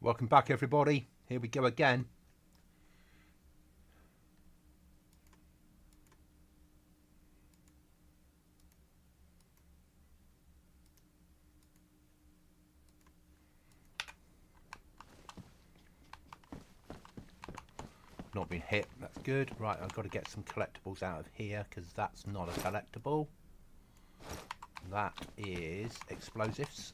Welcome back, everybody. Here we go again. Not been hit. That's good. Right, I've got to get some collectibles out of here because that's not a collectible. That is explosives.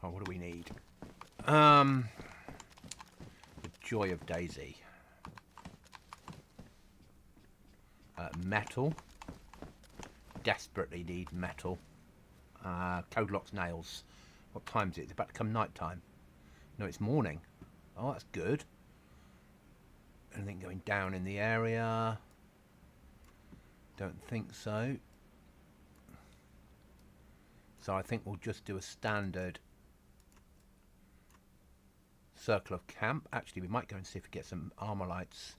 Oh, what do we need? The joy of DayZ. Metal. Desperately need metal. Code locks nails. What time is it? It's about to come night time. No, it's morning. Oh, that's good. Anything going down in the area? Don't think so. So I think we'll just do a standard circle of camp. Actually, we might go and see if we get some armor lights.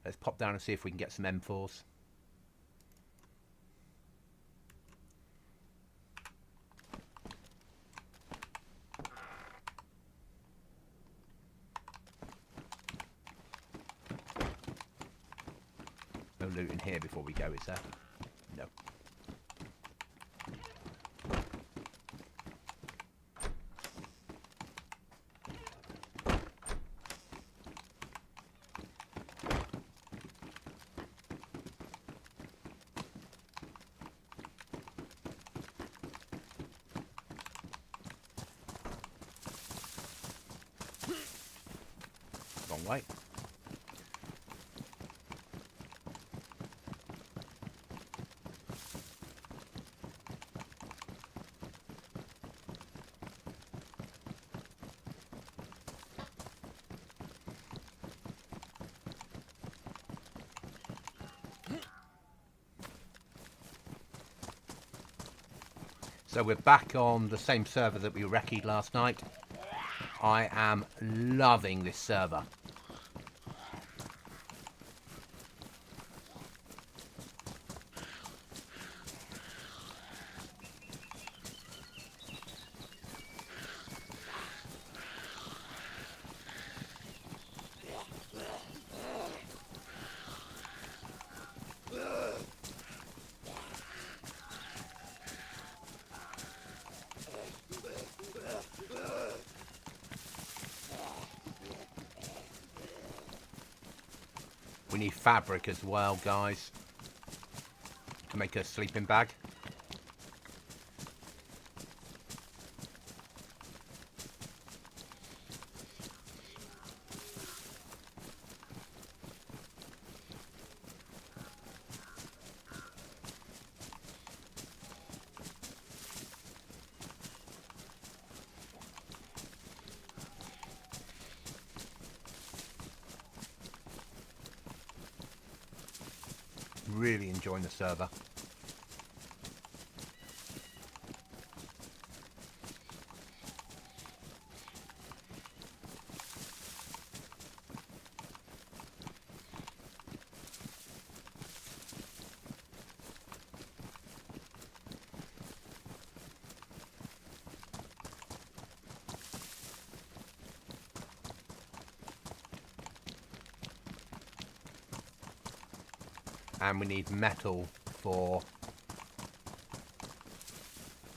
Let's pop down and see if we can get some M4s. No loot in here before we go, is there? No. Wrong way. So we're back on the same server that we wrecked last night. I am loving this server. We need fabric as well, guys, to make a sleeping bag. Really enjoying the server. And we need metal for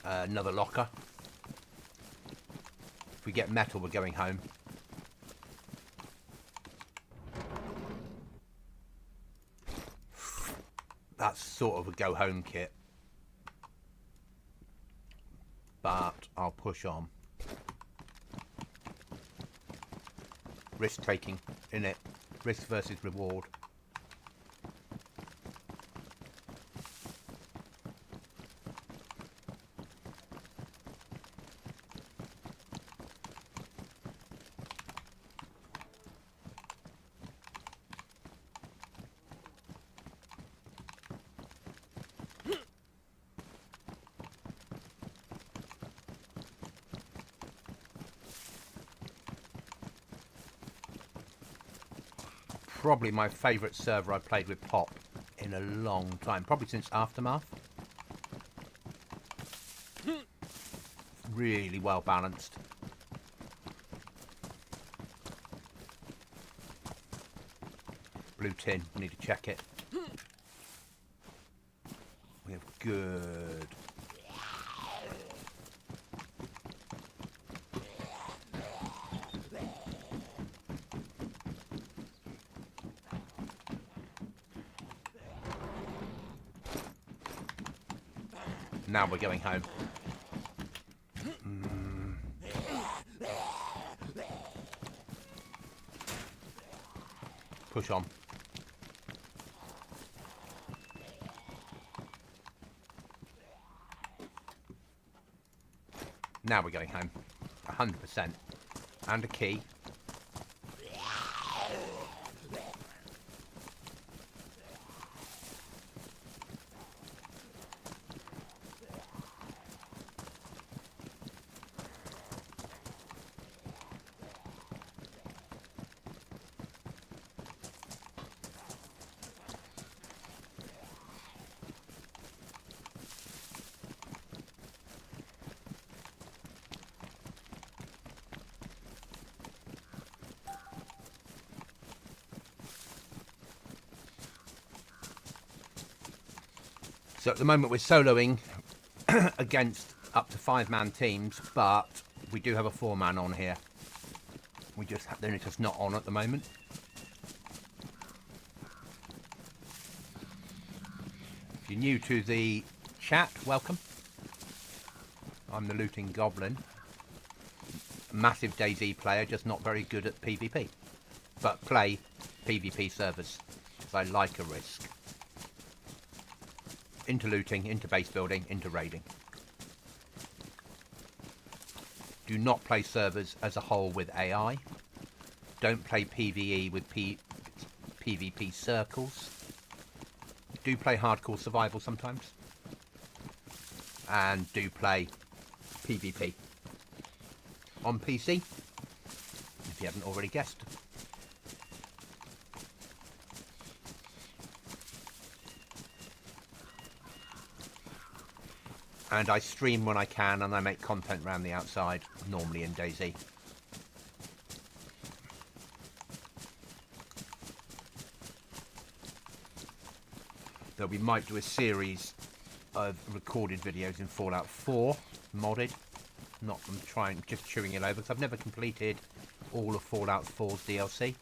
another locker. If we get metal, we're going home. That's sort of a go home kit. But I'll push on. Risk taking, innit? Risk versus reward. Probably my favourite server I've played with Pop in a long time. Probably since Aftermath. Really well balanced. Blue tin, need to check it. We have good. Now we're going home. Push on. Now we're going home. 100%. And a key. So at the moment we're soloing against up to 5-man teams, but we do have a 4-man on here. They're just not on at the moment. If you're new to the chat, welcome. I'm the Looting Goblin. Massive DayZ player, just not very good at PvP. But play PvP servers, because I like a risk. Into looting, into base building, into raiding. Do not play servers as a whole with AI. Don't play PvE with PvP circles. Do play hardcore survival sometimes. And do play PvP. On PC, if you haven't already guessed. And I stream when I can, and I make content around the outside, normally in DayZ. Though we might do a series of recorded videos in Fallout 4, modded. Not I'm just chewing it over, because I've never completed all of Fallout 4's DLC.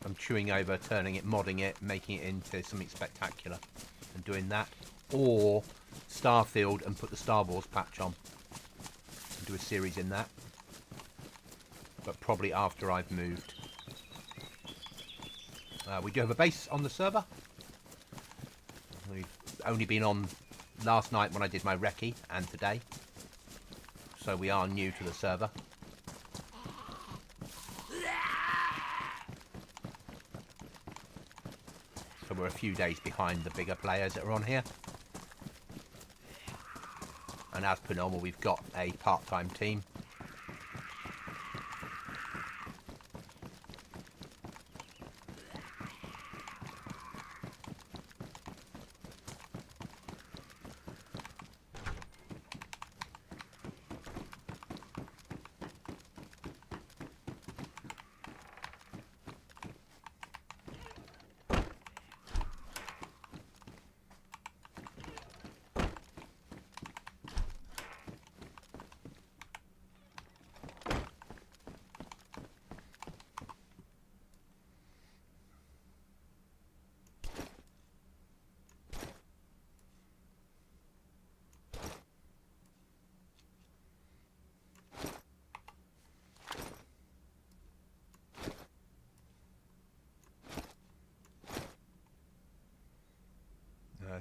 I'm chewing over, turning it, modding it, making it into something spectacular, and doing that, or Starfield and put the Star Wars patch on and do a series in that, but probably after I've moved. We do have a base on the server. We've only been on last night when I did my recce, and today, so we are new to the server. So we're a few days behind the bigger players that are on here. And as per normal, we've got a part-time team.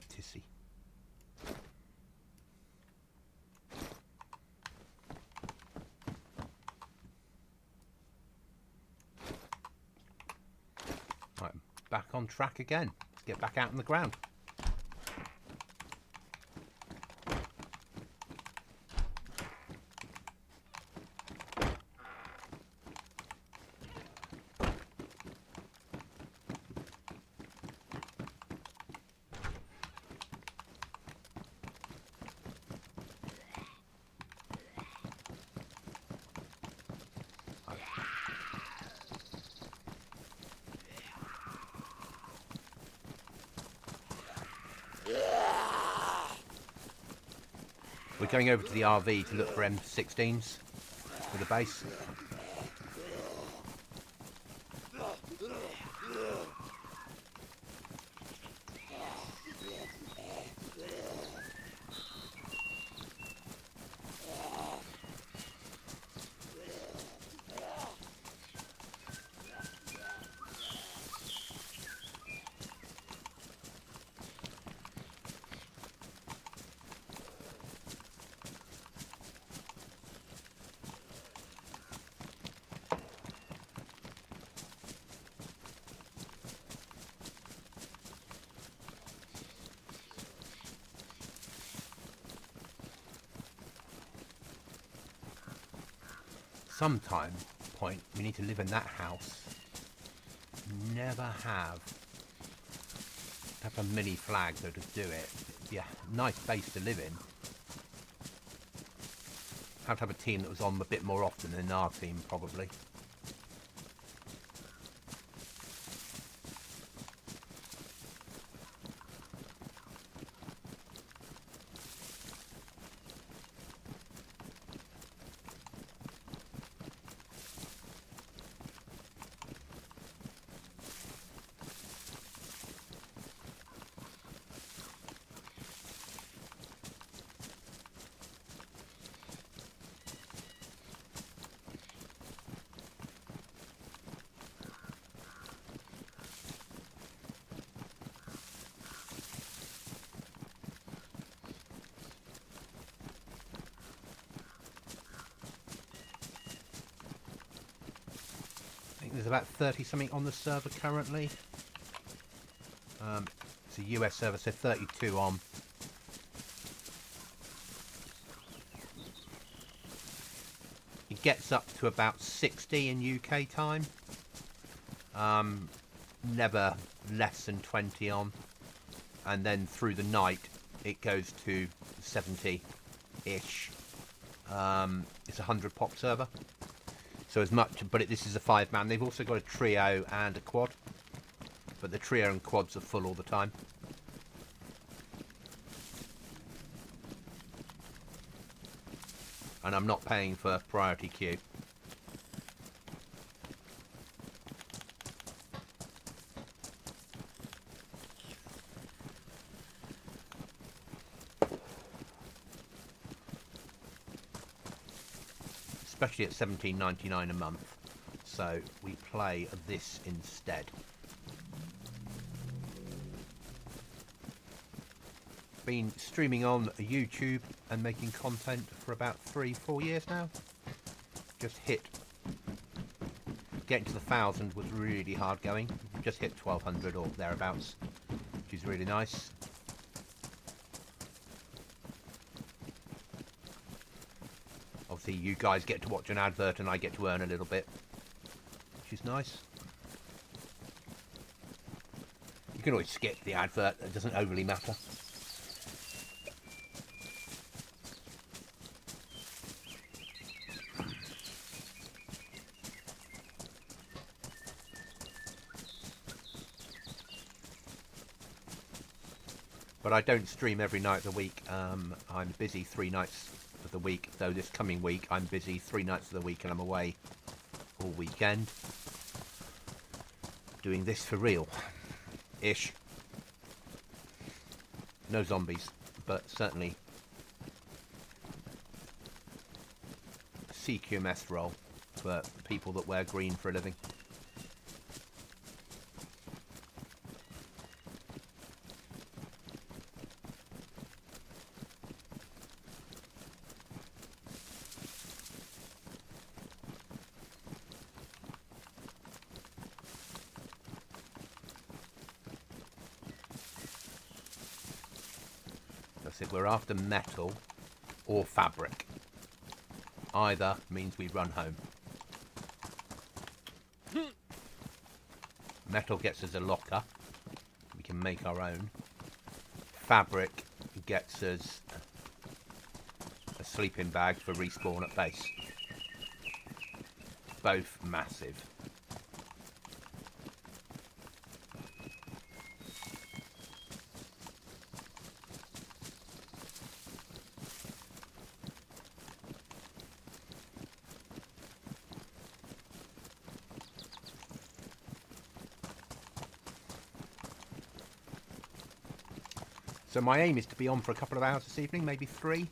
Tissy. Right, back on track again. Let's get back out on the ground. We're going over to the RV to look for M16s for the base. Sometime point we need to live in that house. Never have a mini flag though to do it. It'd be a nice base to live in. Have to have a team that was on a bit more often than our team probably. There's about 30 something on the server currently. It's a US server, so 32 on. It gets up to about 60 in UK time. Never less than 20 on. And then through the night it goes to 70-ish. It's a 100 pop server. So as much, but this is a 5-man. They've also got a trio and a quad, but the trio and quads are full all the time. And I'm not paying for priority queue. Especially at $17.99 a month, so we play this instead. Been streaming on YouTube and making content for about 3-4 years now. Just hit, getting to the 1,000 was really hard going. Just hit 1,200 or thereabouts, which is really nice. Obviously you guys get to watch an advert and I get to earn a little bit, which is nice. You can always skip the advert, it doesn't overly matter. But I don't stream every night of the week. I'm busy 3 nights of the week, though this coming week I'm busy 3 nights of the week and I'm away all weekend doing this for real ish. No zombies, but certainly a CQMS role for people that wear green for a living. We're after metal or fabric. Either means we run home. Metal gets us a locker. We can make our own. Fabric gets us a sleeping bag for respawn at base. Both massive. So my aim is to be on for a couple of hours this evening, maybe 3,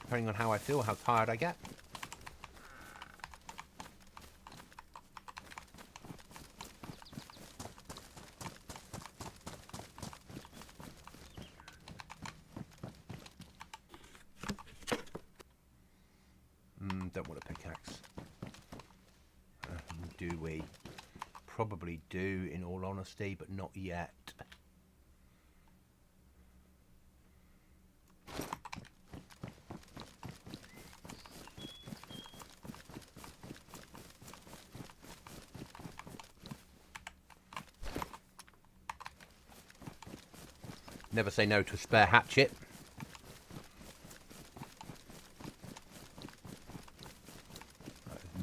depending on how I feel, how tired I get. Don't want a pickaxe. Do we? Probably do, in all honesty, but not yet. Never say no to a spare hatchet.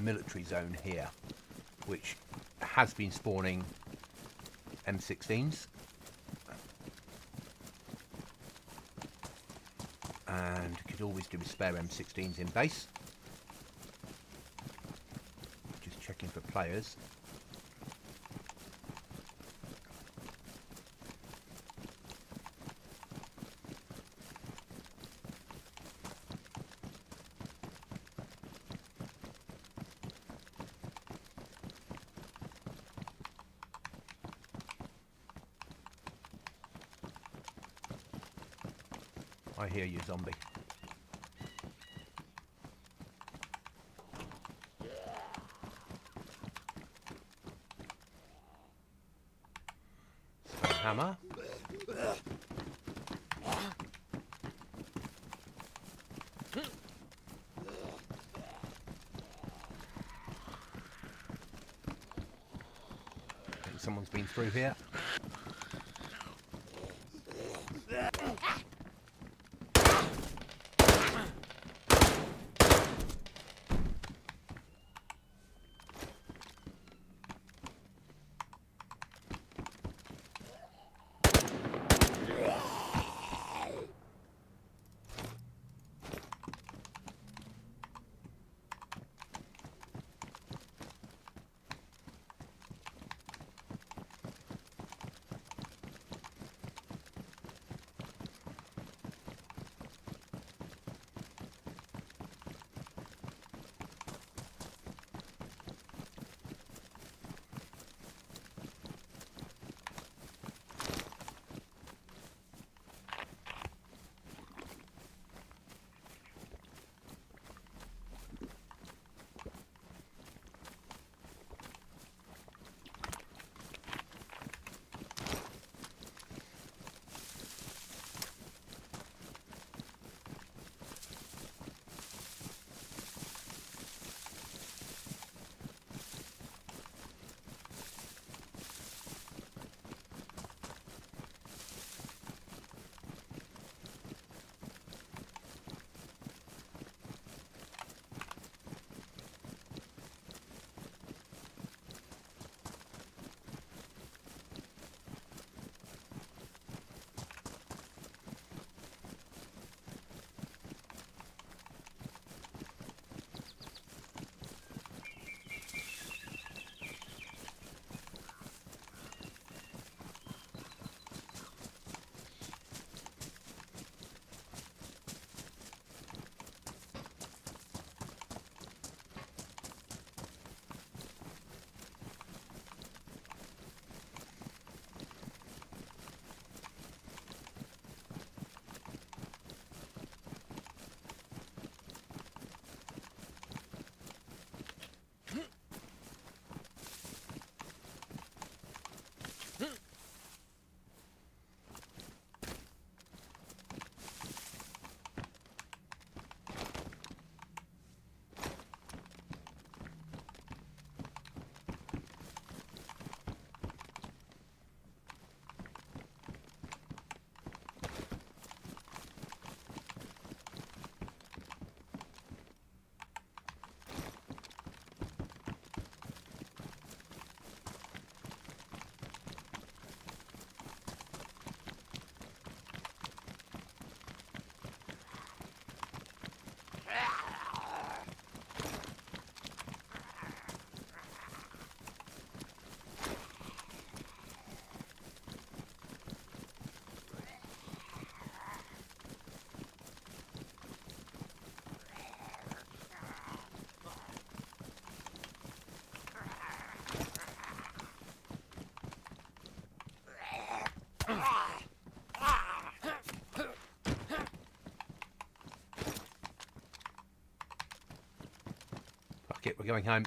Military zone here, which has been spawning M16s, and could always do with spare M16s in base. Just checking for players. I hear you, zombie. Spare hammer. I think someone's been through here. Fuck it, we're going home.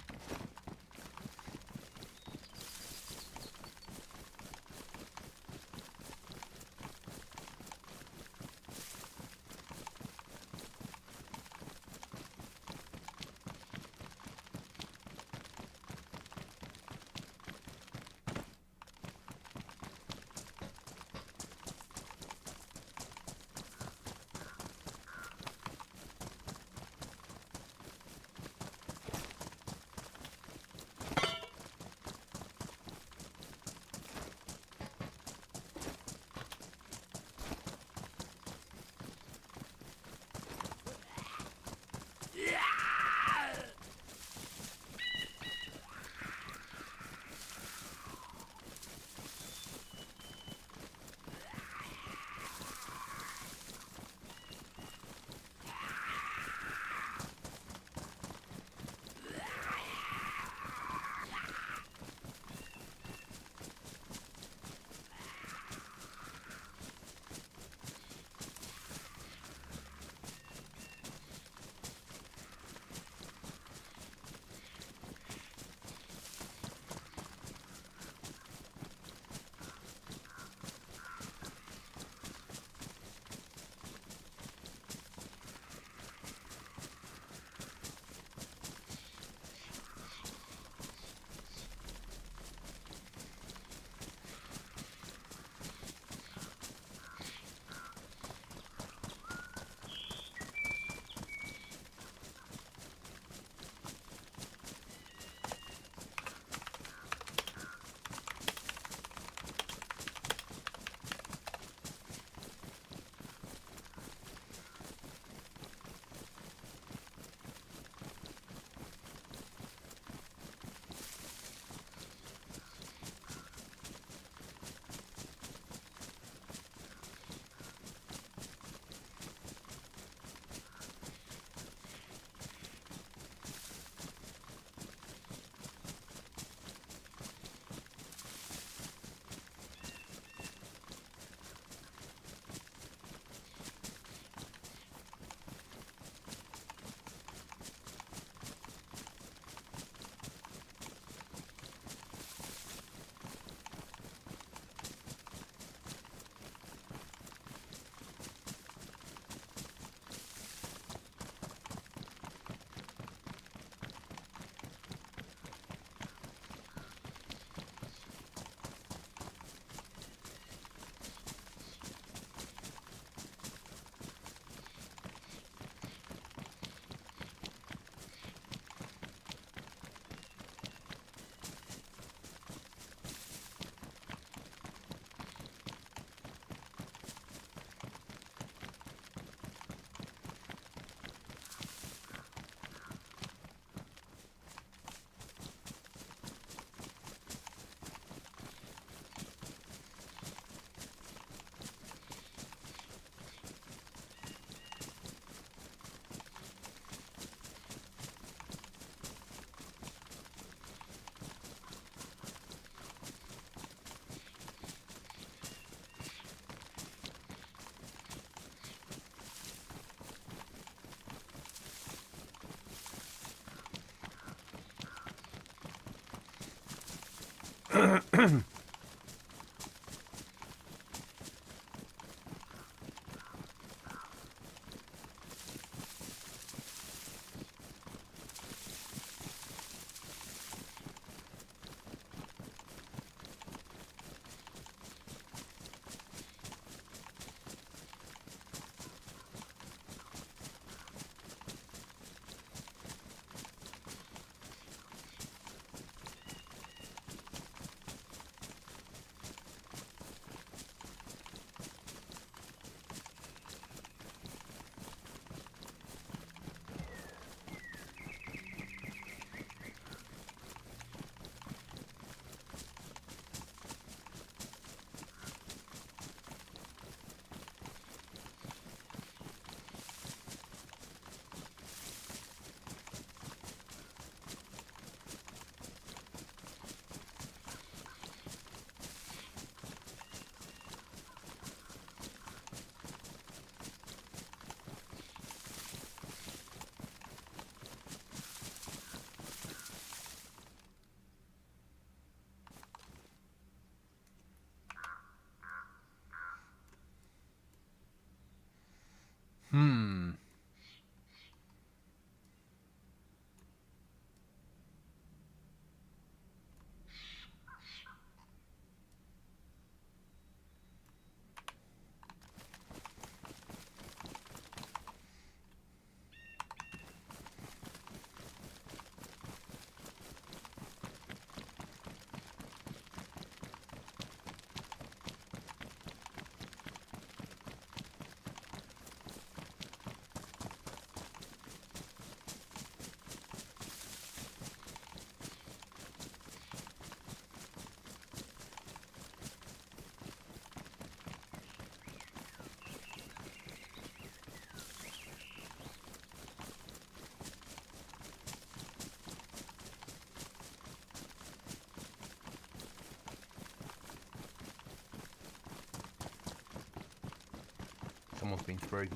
Someone's been through.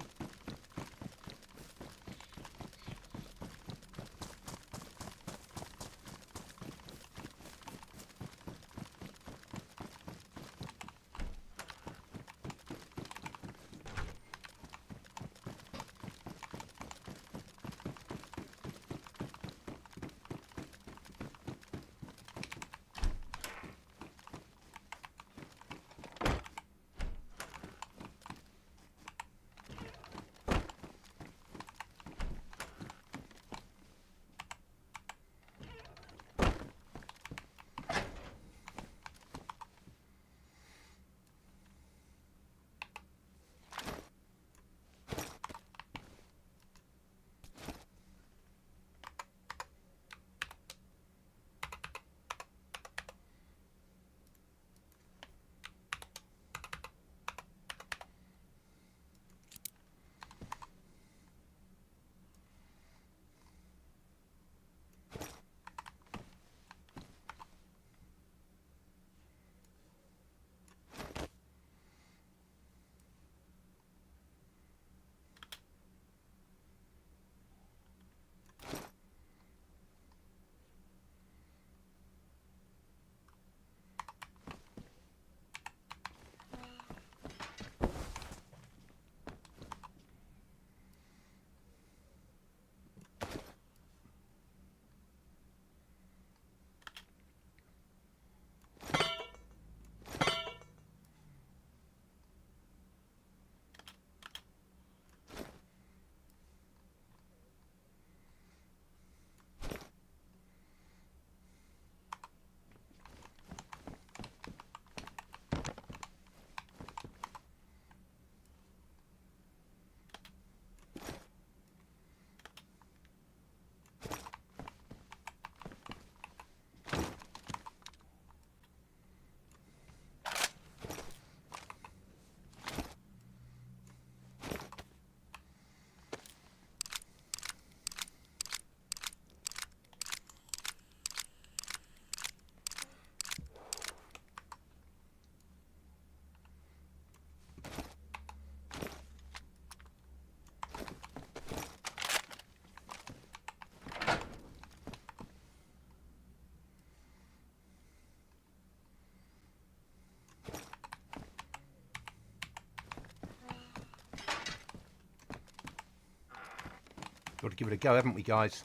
Got to give it a go, haven't we, guys?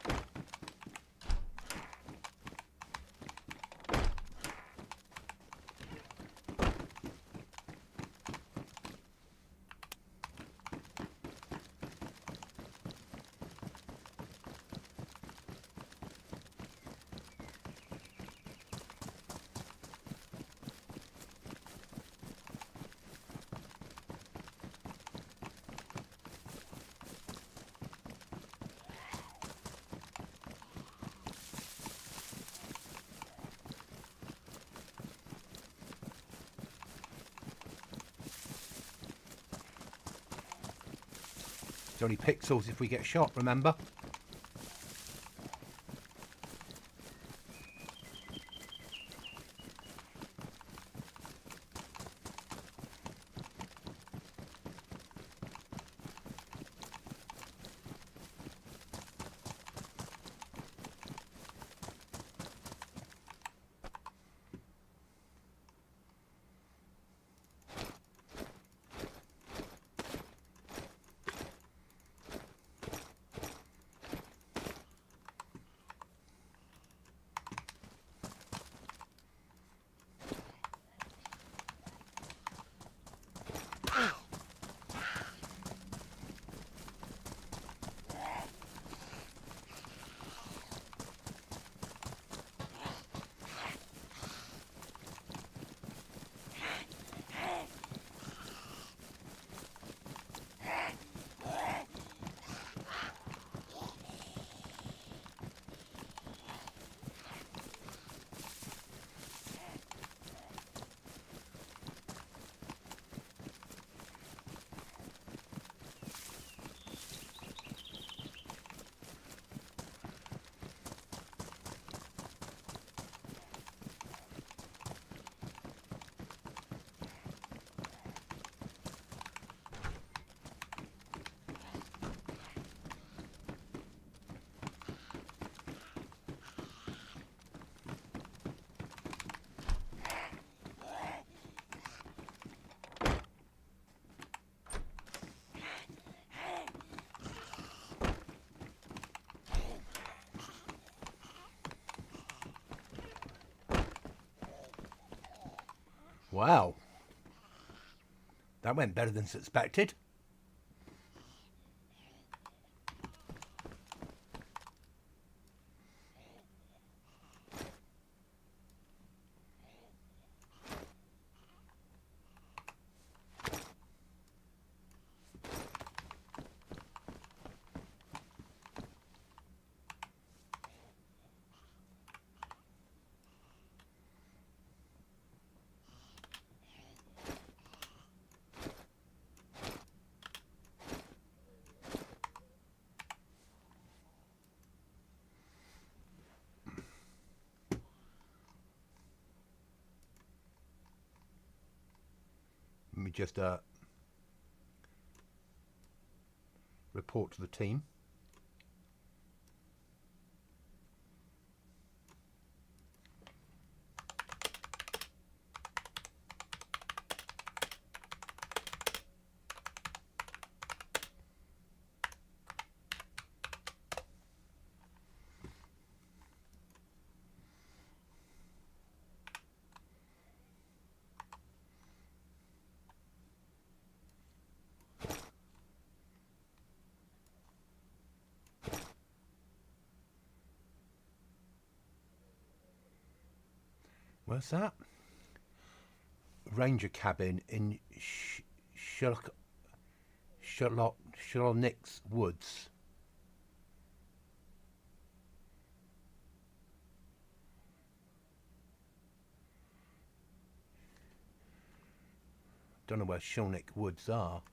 It's only pixels if we get shot, remember? Wow. That went better than suspected. Let me just report to the team. Where's that? Ranger cabin in Sherlock's Woods. Don't know where Sherlock Woods are.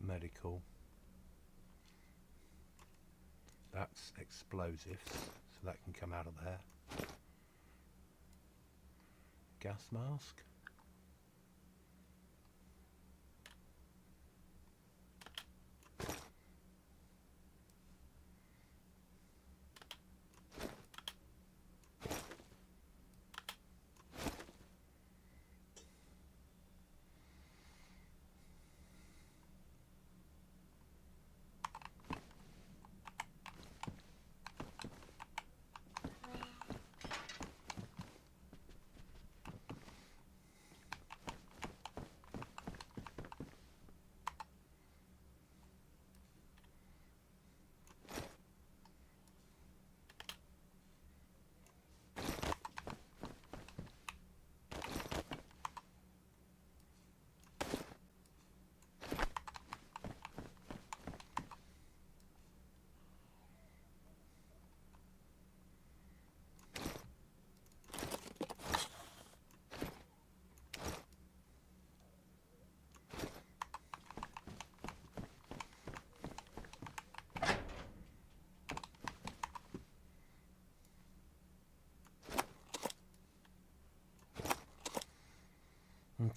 Medical. That's explosives, so that can come out of there. Gas mask.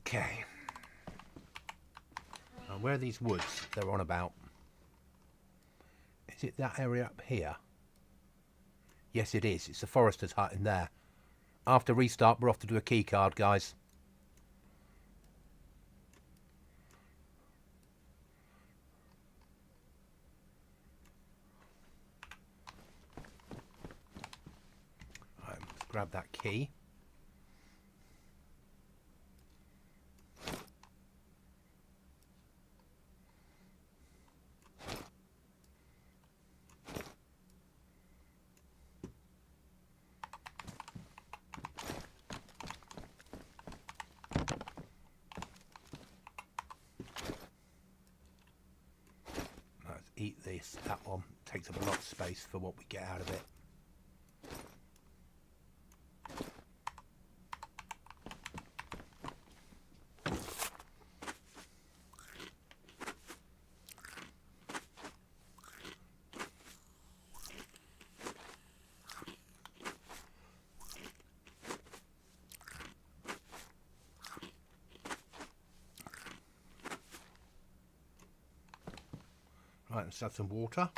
Okay. Now, where are these woods they're on about? Is it that area up here? Yes, it is. It's the forester's hut in there. After restart, we're off to do a key card, guys. Right, let's grab that key. Eat this. That one takes up a lot of space for what we get out of it. Right, let's have some water.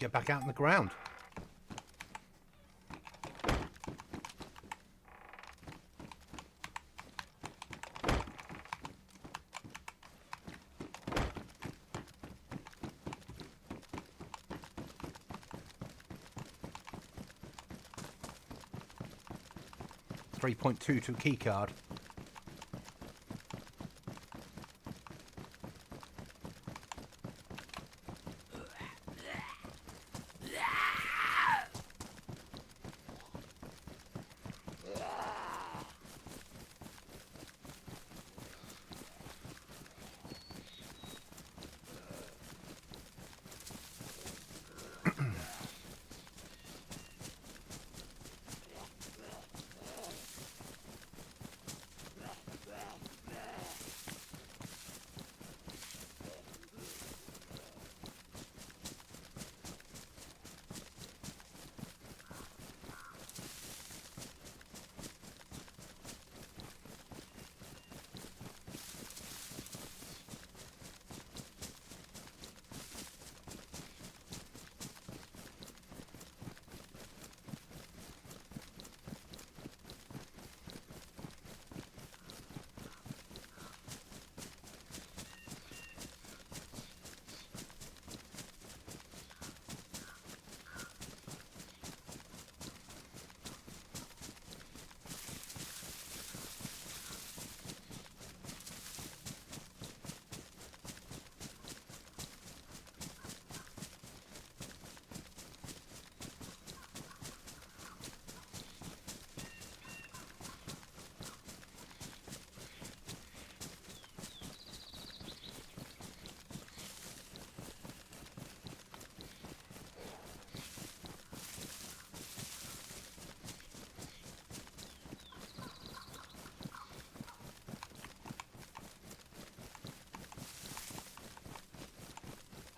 Get back out in the ground. .2 to a key card.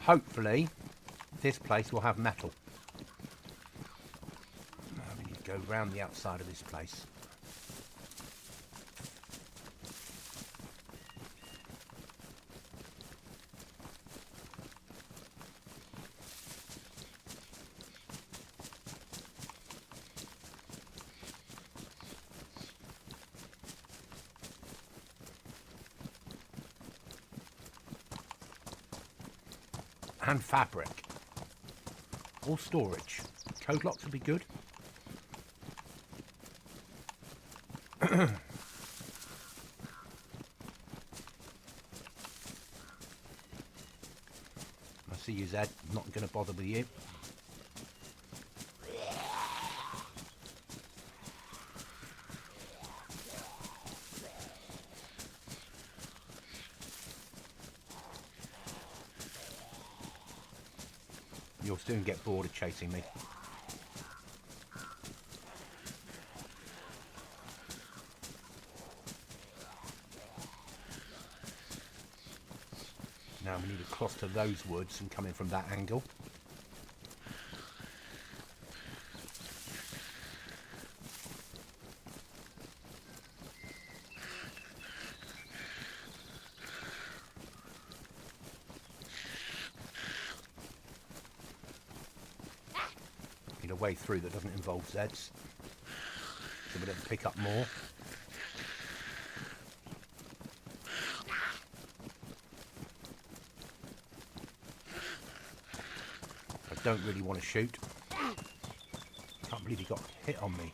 Hopefully, this place will have metal. We need to go round the outside of this place. And fabric. Or storage. Code locks would be good. I see you, Zed. I'm not going to bother with you. You'll soon get bored of chasing me. Now we need to cross to those woods and come in from that angle. Need a way through that doesn't involve Zeds, so we'll have to pick up more. I don't really want to shoot. Can't believe he got hit on me.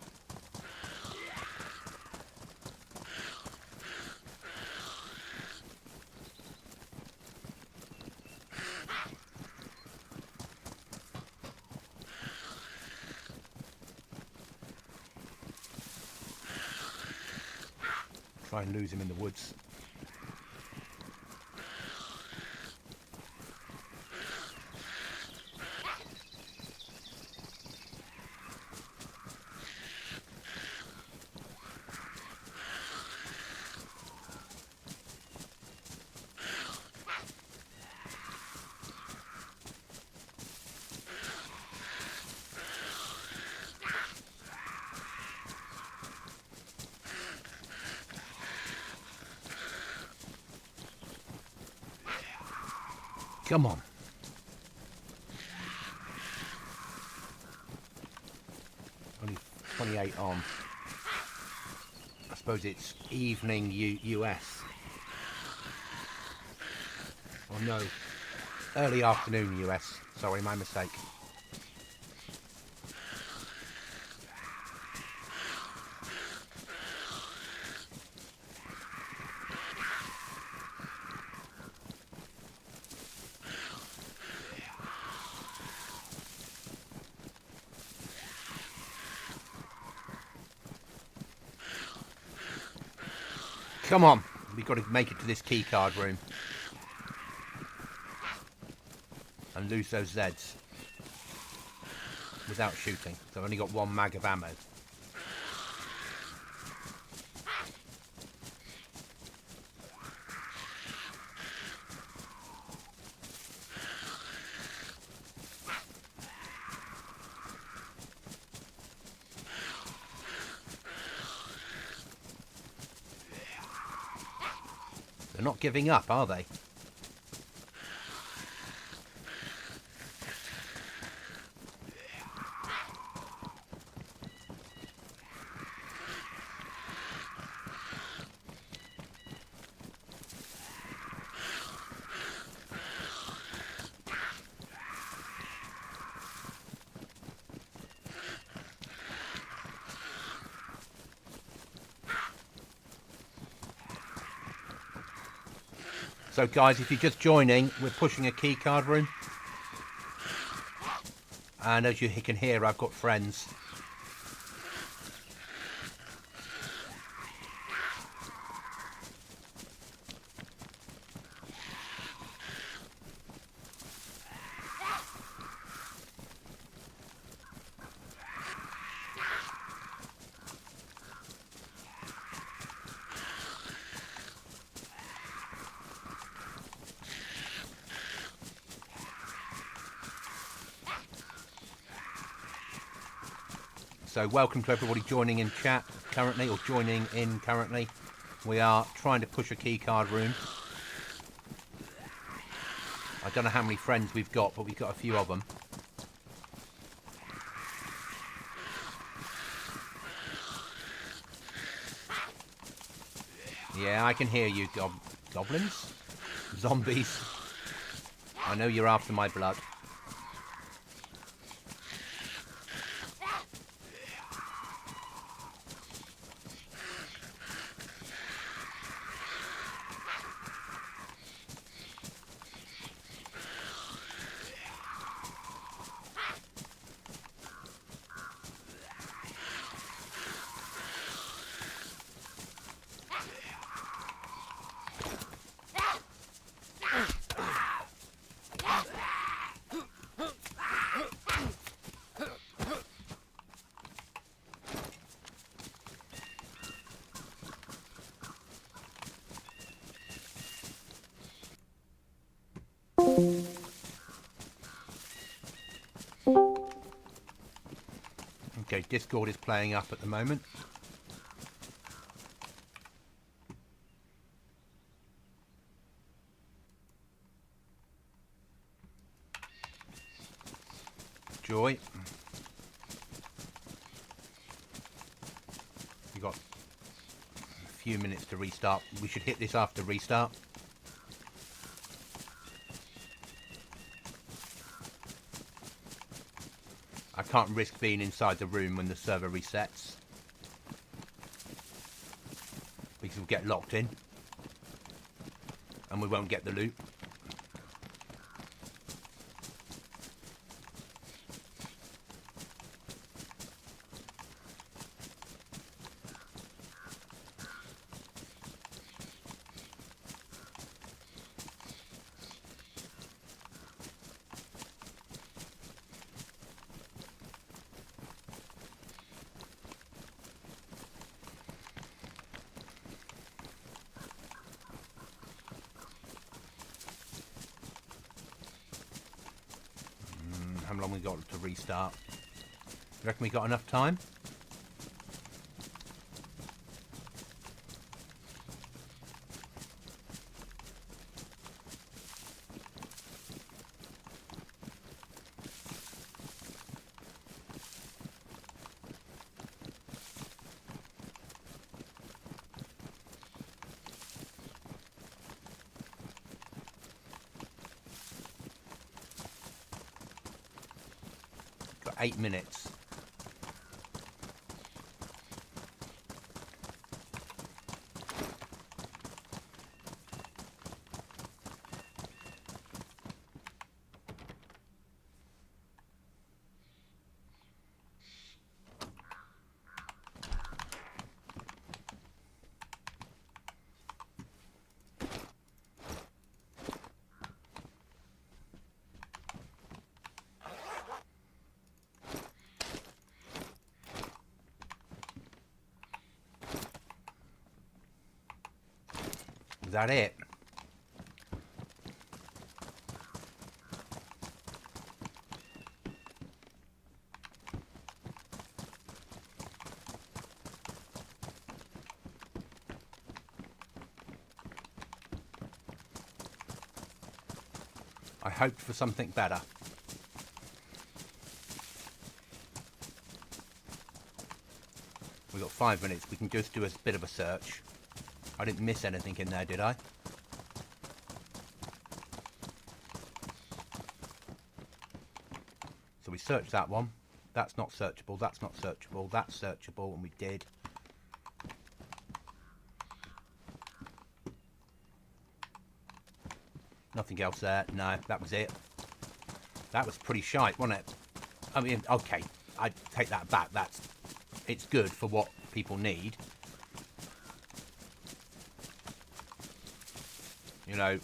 Try and lose him in the woods. Come on. 28 on. I suppose it's evening US. Oh no, early afternoon US. Sorry, my mistake. Come on, we've got to make it to this keycard room. And lose those Zeds. Without shooting. So I've only got one mag of ammo. They're not giving up, are they? So guys, if you're just joining, we're pushing a keycard room. And as you can hear, I've got friends. So welcome to everybody joining in chat currently, or joining in currently. We are trying to push a keycard room. I don't know how many friends we've got, but we've got a few of them. Yeah, I can hear you, goblins? Zombies. I know you're after my blood. Okay, Discord is playing up at the moment. Joy. We've got a few minutes to restart. We should hit this after restart. I can't risk being inside the room when the server resets, because we'll get locked in and we won't get the loot. How long we got to restart? You reckon we got enough time? 8 minutes. Is that it? I hoped for something better. We've got 5 minutes. We can just do a bit of a search. I didn't miss anything in there, did I? So we searched that one. That's not searchable. That's not searchable. That's searchable, and we did. Nothing else there. No, that was it. That was pretty shite, wasn't it? I mean, okay, I take that back. It's good for what people need. You know.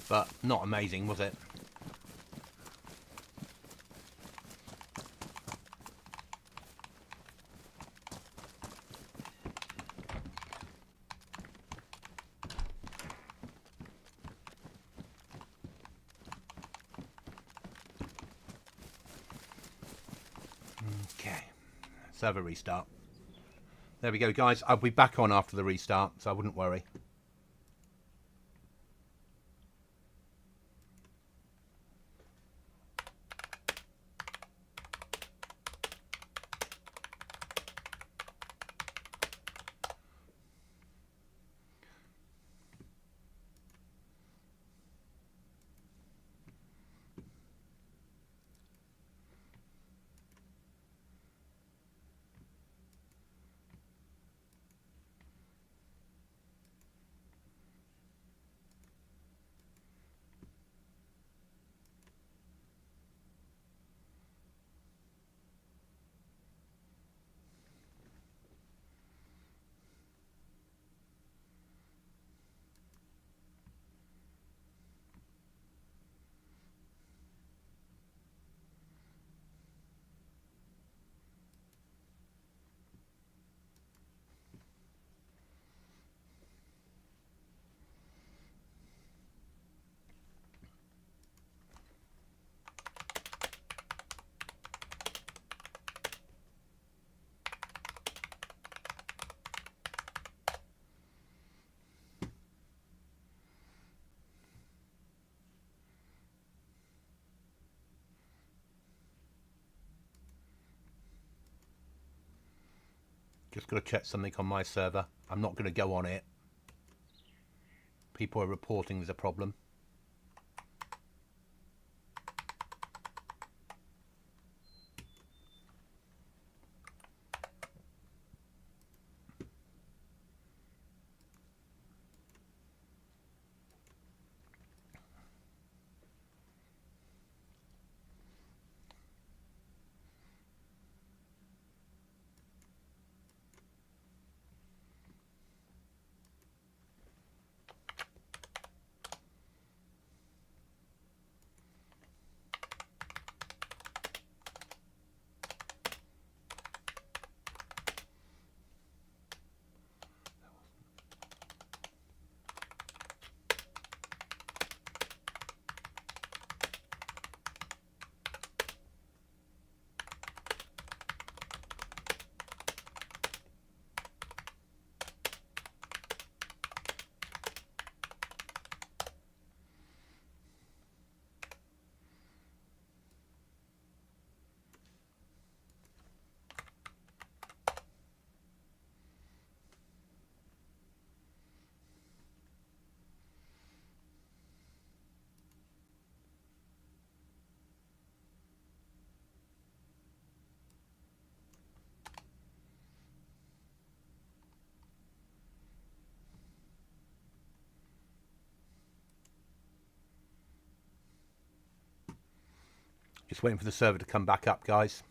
But not amazing, was it? Okay, server restart. There we go, guys. I'll be back on after the restart, so I wouldn't worry. Just got to check something on my server. I'm not going to go on it. People are reporting there's a problem. Just waiting for the server to come back up, guys.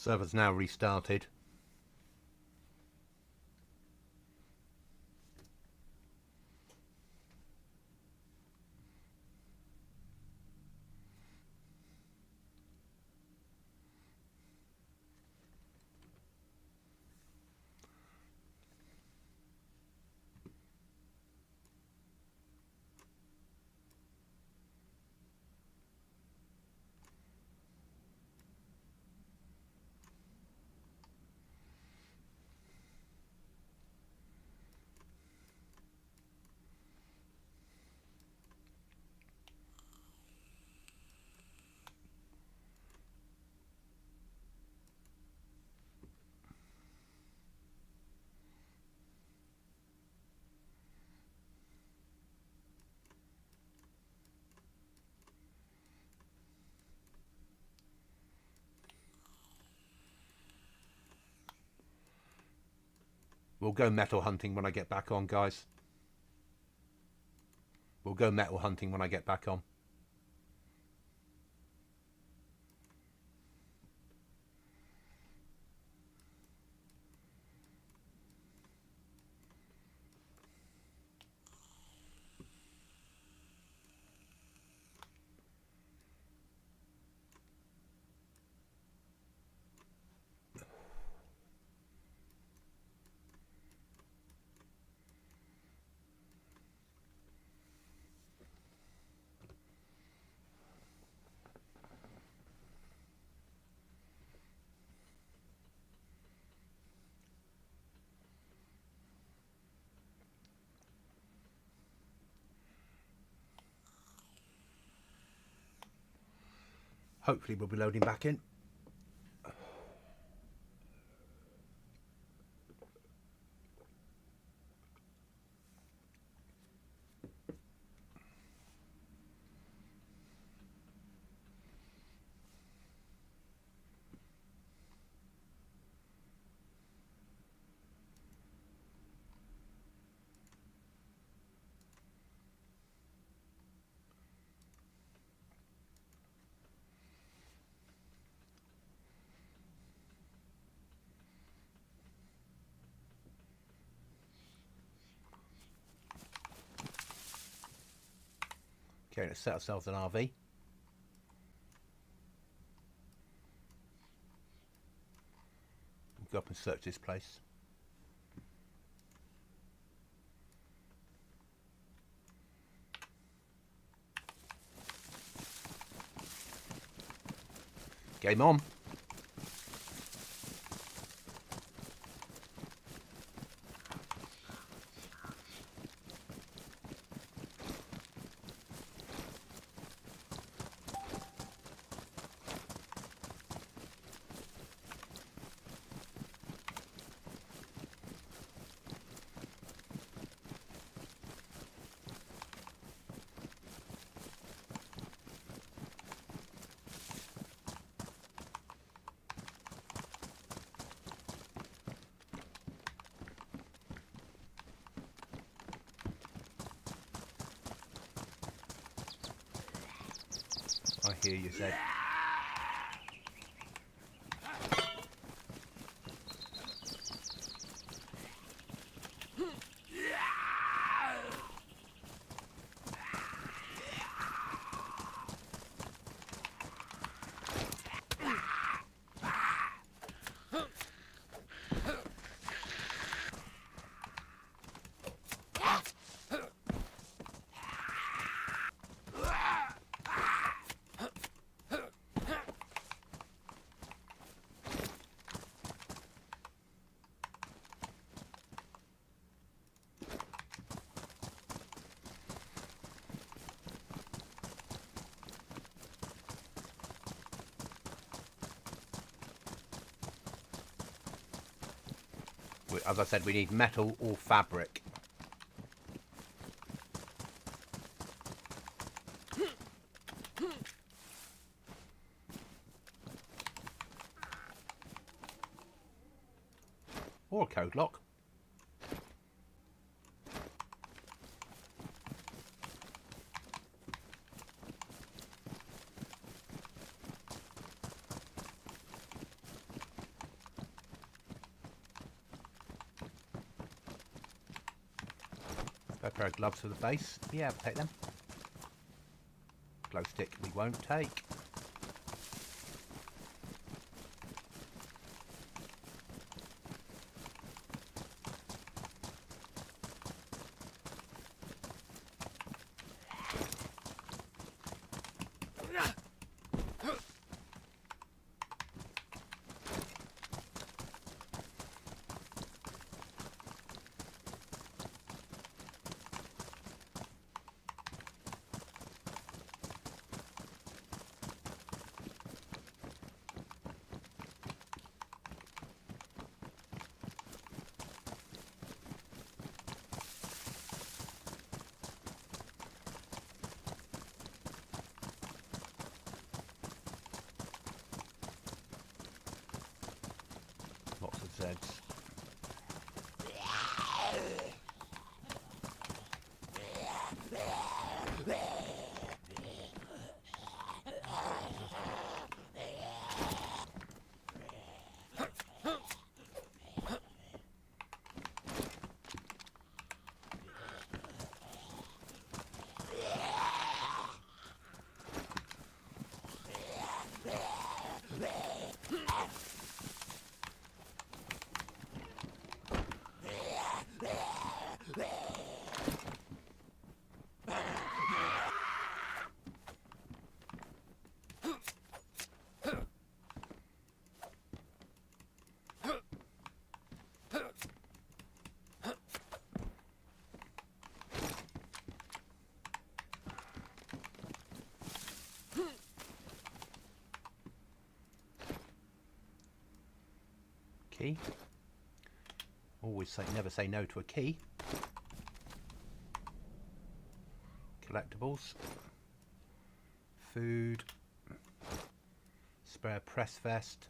Server's now restarted. We'll go metal hunting when I get back on, guys. We'll go metal hunting when I get back on. Hopefully we'll be loading back in. Okay, let's set ourselves an RV. We'll go up and search this place. Game on. I hear you, Zed. As I said, we need metal or fabric. Or a code lock. A pair of gloves for the base. Yeah, I'll take them. Glow stick we won't take. Lots of Zeds. Key. Always say, never say no to a key. Collectibles. Food. Spare press vest.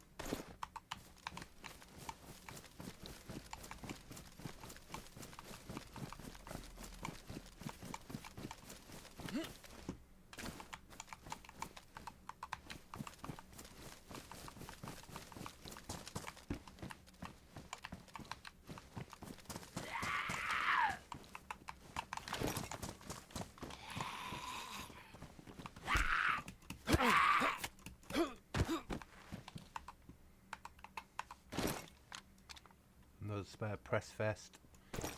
Another spare press vest.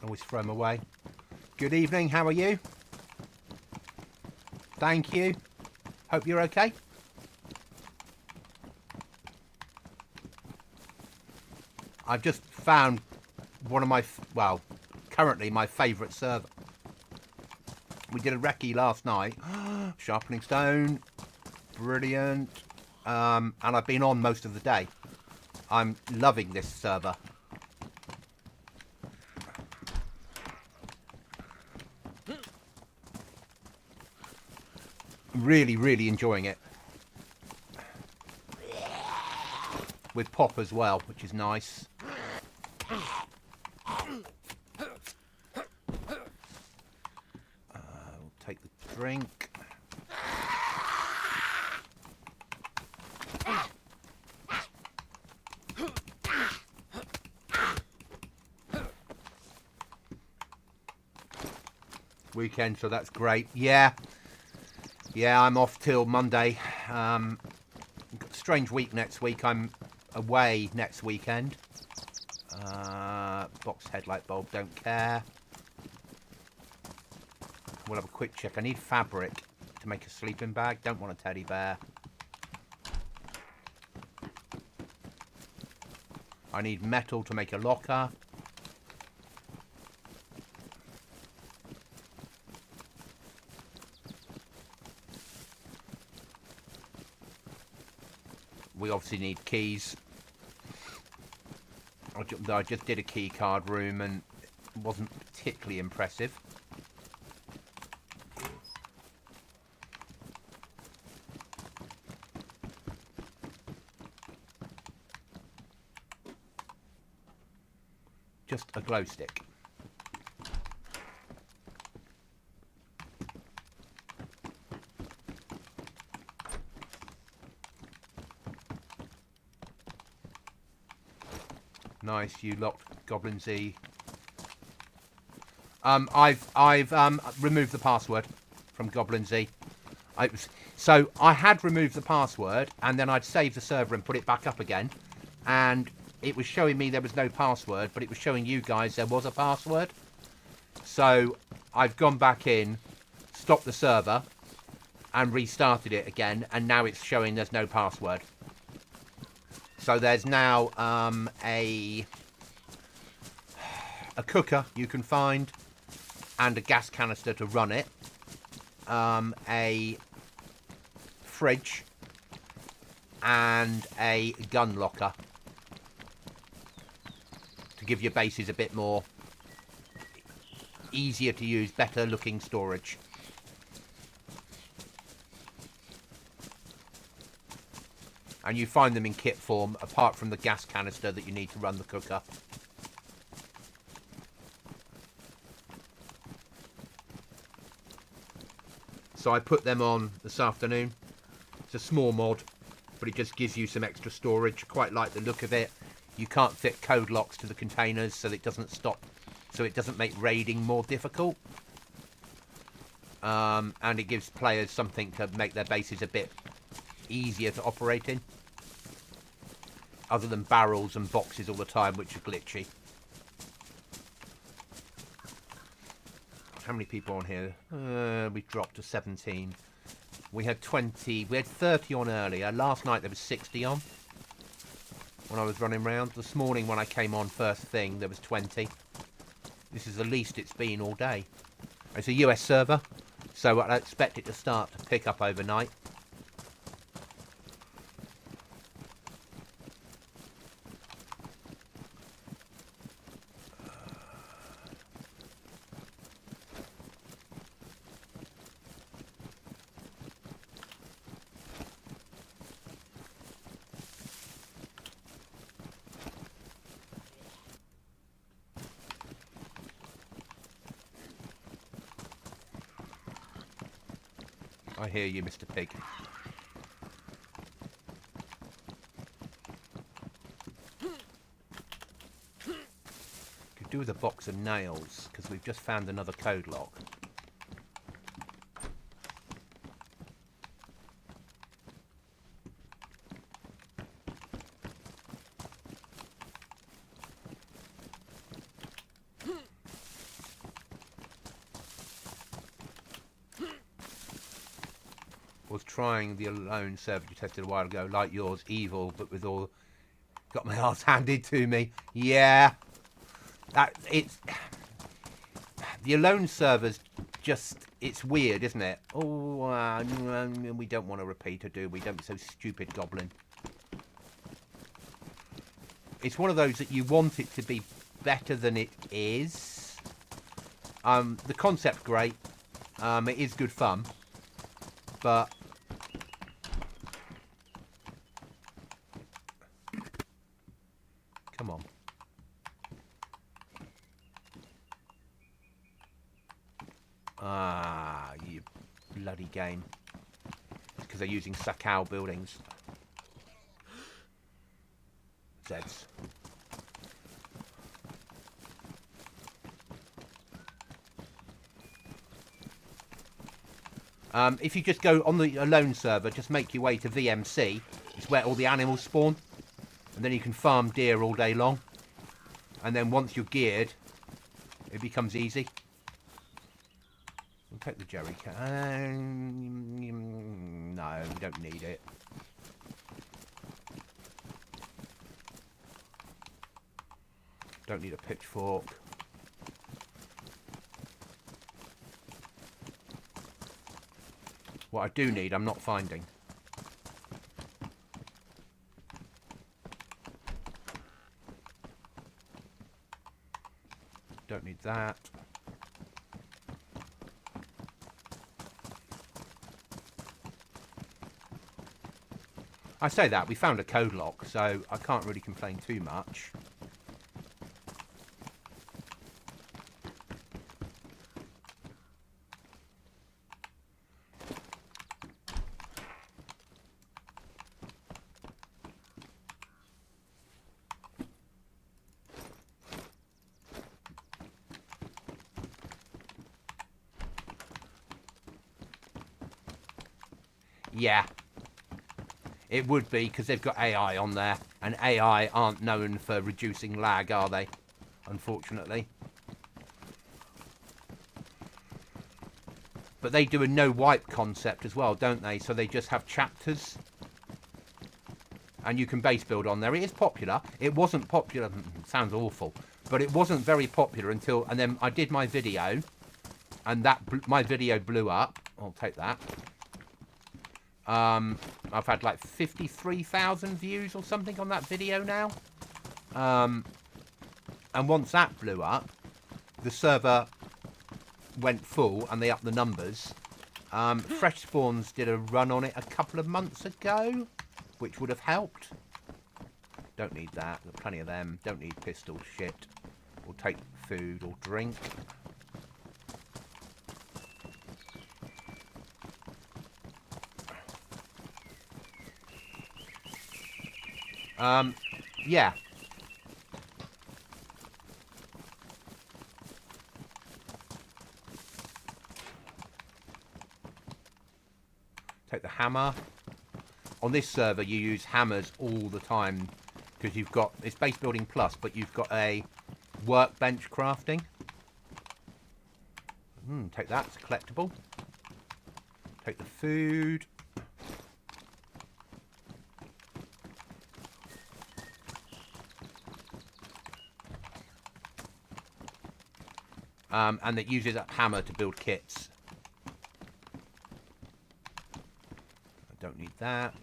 Always throw them away. Good evening, how are you? Thank you. Hope you're okay. I've just found one of my, well, currently my favourite server. We did a recce last night. Sharpening stone. Brilliant. And I've been on most of the day. I'm loving this server. Really, really enjoying it. With Pop as well, which is nice. We'll take the drink. Weekend, so that's great. Yeah, I'm off till Monday. Strange week next week. I'm away next weekend. Box headlight bulb, don't care. We'll have a quick check. I need fabric to make a sleeping bag. Don't want a teddy bear. I need metal to make a locker. We obviously need keys. I just did a key card room and it wasn't particularly impressive. Just a glow stick. Nice, you locked Goblin Z. I've removed the password from Goblin Z. So I had removed the password and then I'd saved the server and put it back up again, and it was showing me there was no password, but it was showing you guys there was a password. So I've gone back in, stopped the server, and restarted it again, and now it's showing there's no password. So there's now a cooker you can find, and a gas canister to run it, a fridge, and a gun locker to give your bases a bit more easier to use, better looking storage. And you find them in kit form, apart from the gas canister that you need to run the cooker. So I put them on this afternoon. It's a small mod, but it just gives you some extra storage. Quite like the look of it. You can't fit code locks to the containers, so it doesn't stop, so it doesn't make raiding more difficult. And it gives players something to make their bases a bit easier to operate in, other than barrels and boxes all the time, which are glitchy. How many people on here? We dropped to 17. We had 20. We had 30 on earlier. Last night there was 60 on when I was running around. This morning when I came on first thing, there was 20. This is the least it's been all day. It's a US server, so I expect it to start to pick up overnight. I hear you, Mr. Pig. Could do with a box of nails, because we've just found another code lock. Was trying the alone server you tested a while ago, like yours, evil, but with all got my arse handed to me. Yeah, it's the alone servers. Just it's weird, isn't it? Oh, we don't want to repeat, or do we? Don't be so stupid, Goblin. It's one of those that you want it to be better than it is. The concept's great. It is good fun, but come on. Ah, you bloody game. Because they're using Sakao buildings. Zeds. If you just go on the alone server, just make your way to VMC. It's where all the animals spawn. And then you can farm deer all day long. And then once you're geared, it becomes easy. We'll take the jerry can. No, we don't need it. Don't need a pitchfork. What I do need, I'm not finding. don't need that. I say that, we found a code lock, so I can't really complain too much. Yeah. It would be, because they've got AI on there. And AI aren't known for reducing lag, are they? Unfortunately. But they do a no-wipe concept as well, don't they? So they just have chapters. And you can base build on there. It is popular. It wasn't popular. Sounds awful. But it wasn't very popular until... And then I did my video. And my video blew up. I'll take that. I've had like 53,000 views or something on that video now. And once that blew up, the server went full and they upped the numbers. Fresh Spawns did a run on it a couple of months ago, which would have helped. Don't need that. Got plenty of them. Don't need pistol shit. We'll take food or drink. Yeah. Take the hammer. On this server, you use hammers all the time because you've got, it's base building plus, but you've got a workbench crafting. Take that, it's collectible. Take the food. And it uses a hammer to build kits. I don't need that.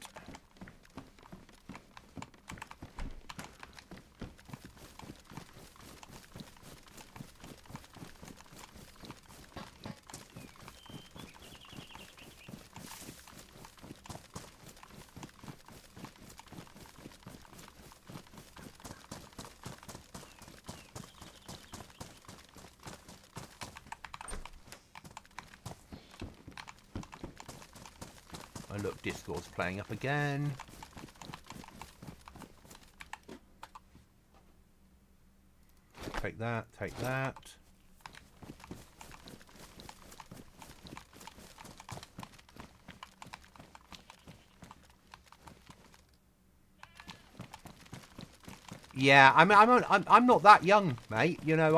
Oh look, Discord's playing up again. Take that, take that. Yeah, I'm not that young, mate. You know,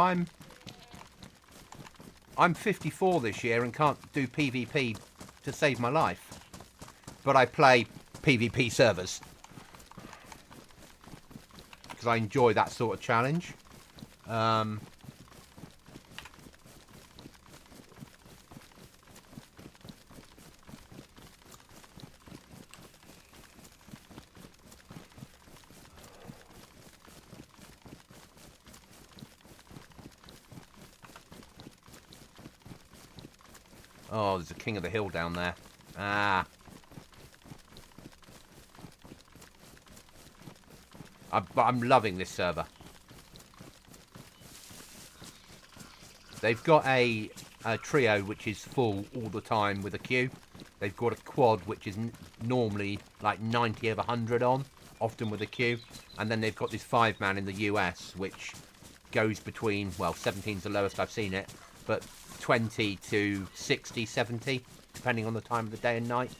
I'm 54 this year and can't do PvP to save my life. But I play PvP servers because I enjoy that sort of challenge. Oh, there's a king of the hill down there. Ah. But I'm loving this server. They've got a trio which is full all the time with a queue. They've got a quad which is normally like 90 of 100 on, often with a queue. And then they've got this 5-man in the US which goes between, well, 17's the lowest I've seen it, but 20 to 60, 70, depending on the time of the day and night.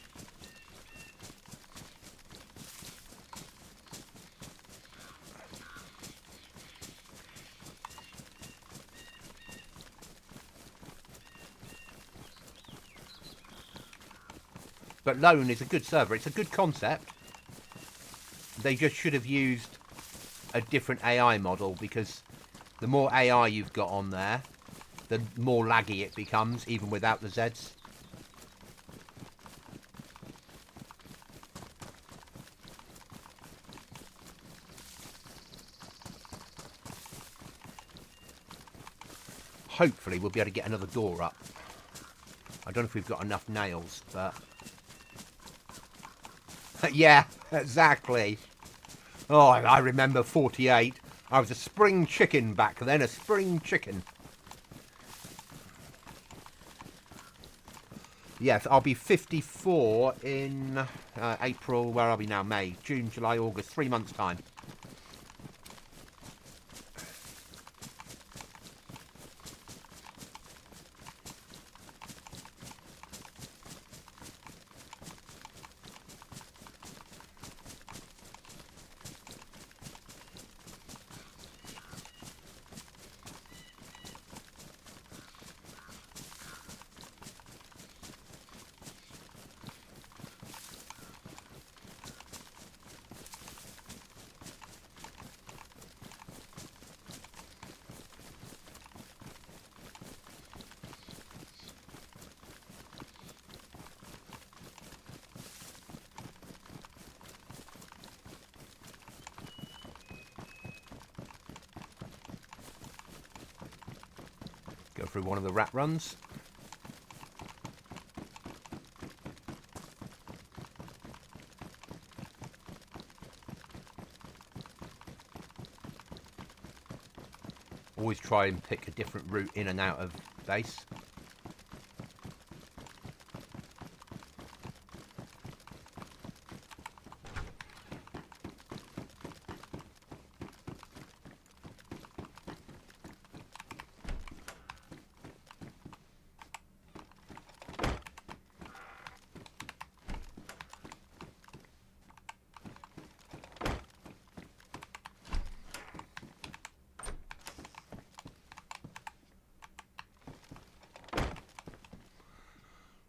But Lone is a good server. It's a good concept. They just should have used a different AI model, because the more AI you've got on there, the more laggy it becomes, even without the Zeds. hopefully we'll be able to get another door up. I don't know if we've got enough nails, but... yeah, exactly. Oh, I remember 48. I was a spring chicken back then, a spring chicken. Yes, I'll be 54 in April, where are we now? May, June, July, August, 3 months' time. Go through one of the rat runs. Always try and pick a different route in and out of base.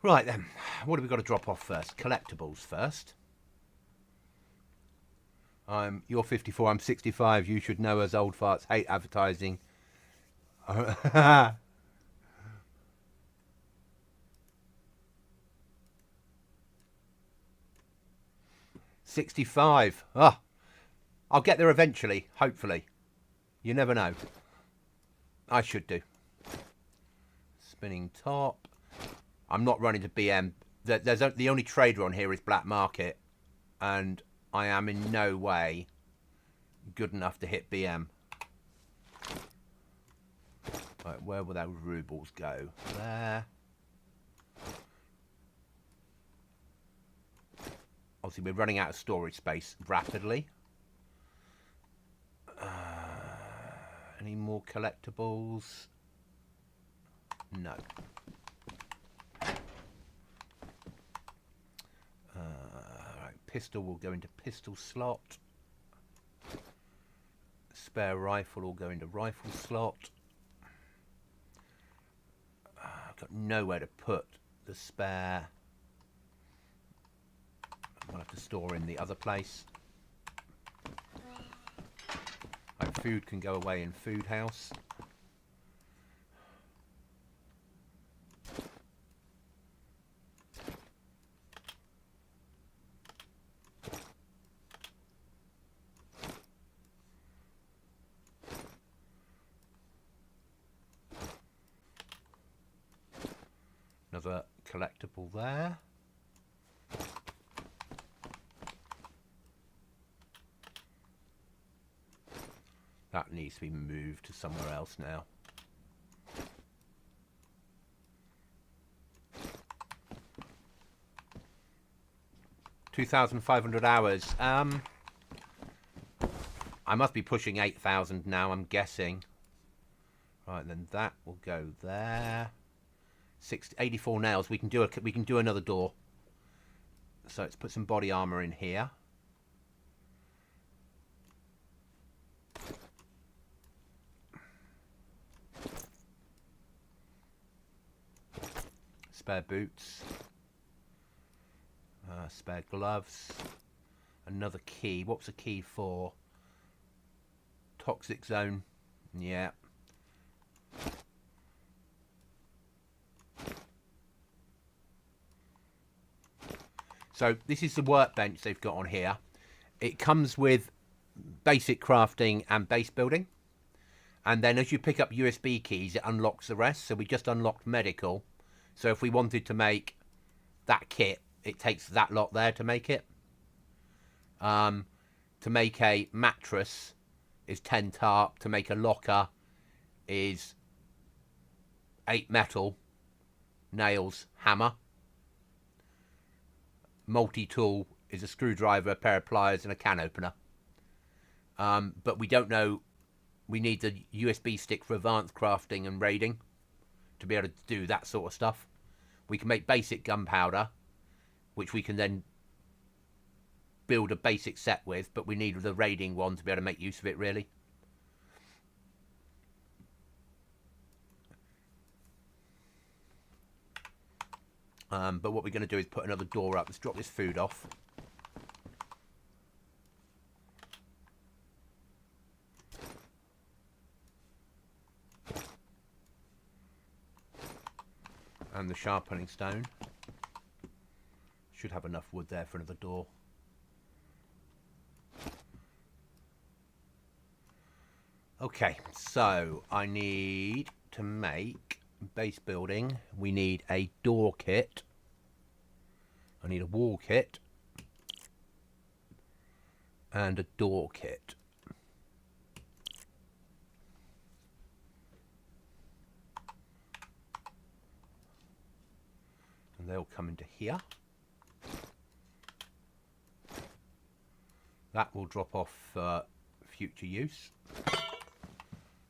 Right then, what have we got to drop off first? Collectibles first. You're 54, I'm 65. You should know us old farts hate advertising. 65. Ah, I'll get there eventually, hopefully. You never know. I should do. Spinning top. I'm not running to BM. The only trader on here is Black Market, and I am in no way good enough to hit BM. Right, where will those rubles go? There. Obviously, we're running out of storage space rapidly. Any more collectibles? No. Right, pistol will go into pistol slot. Spare rifle will go into rifle slot. I've got nowhere to put the spare. I'll have to store in the other place. Right, food can go away in food house. Another collectible there. That needs to be moved to somewhere else now. $2,500 hours. I must be pushing 8,000 now, I'm guessing. Right, then that will go there. 84 nails. We can do another door. So let's put some body armor in here. Spare boots. Spare gloves. Another key. What was the key for? Toxic zone. Yeah. So this is the workbench they've got on here. It comes with basic crafting and base building. And then as you pick up USB keys, it unlocks the rest. So we just unlocked medical. So if we wanted to make that kit, it takes that lot there to make it. To make a mattress is 10 tarp. To make a locker is 8 metal, nails, hammer. Multi-tool is a screwdriver, a pair of pliers, and a can opener. But we don't know. We need the USB stick for advanced crafting and raiding to be able to do that sort of stuff. We can make basic gunpowder, which we can then build a basic set with, but we need the raiding one to be able to make use of it, really. But what we're going to do is put another door up. Let's drop this food off. And the sharpening stone. Should have enough wood there for another door. Okay, so I need to make base building. We need a door kit. I need a wall kit. And a door kit. And they'll come into here. That will drop off for future use.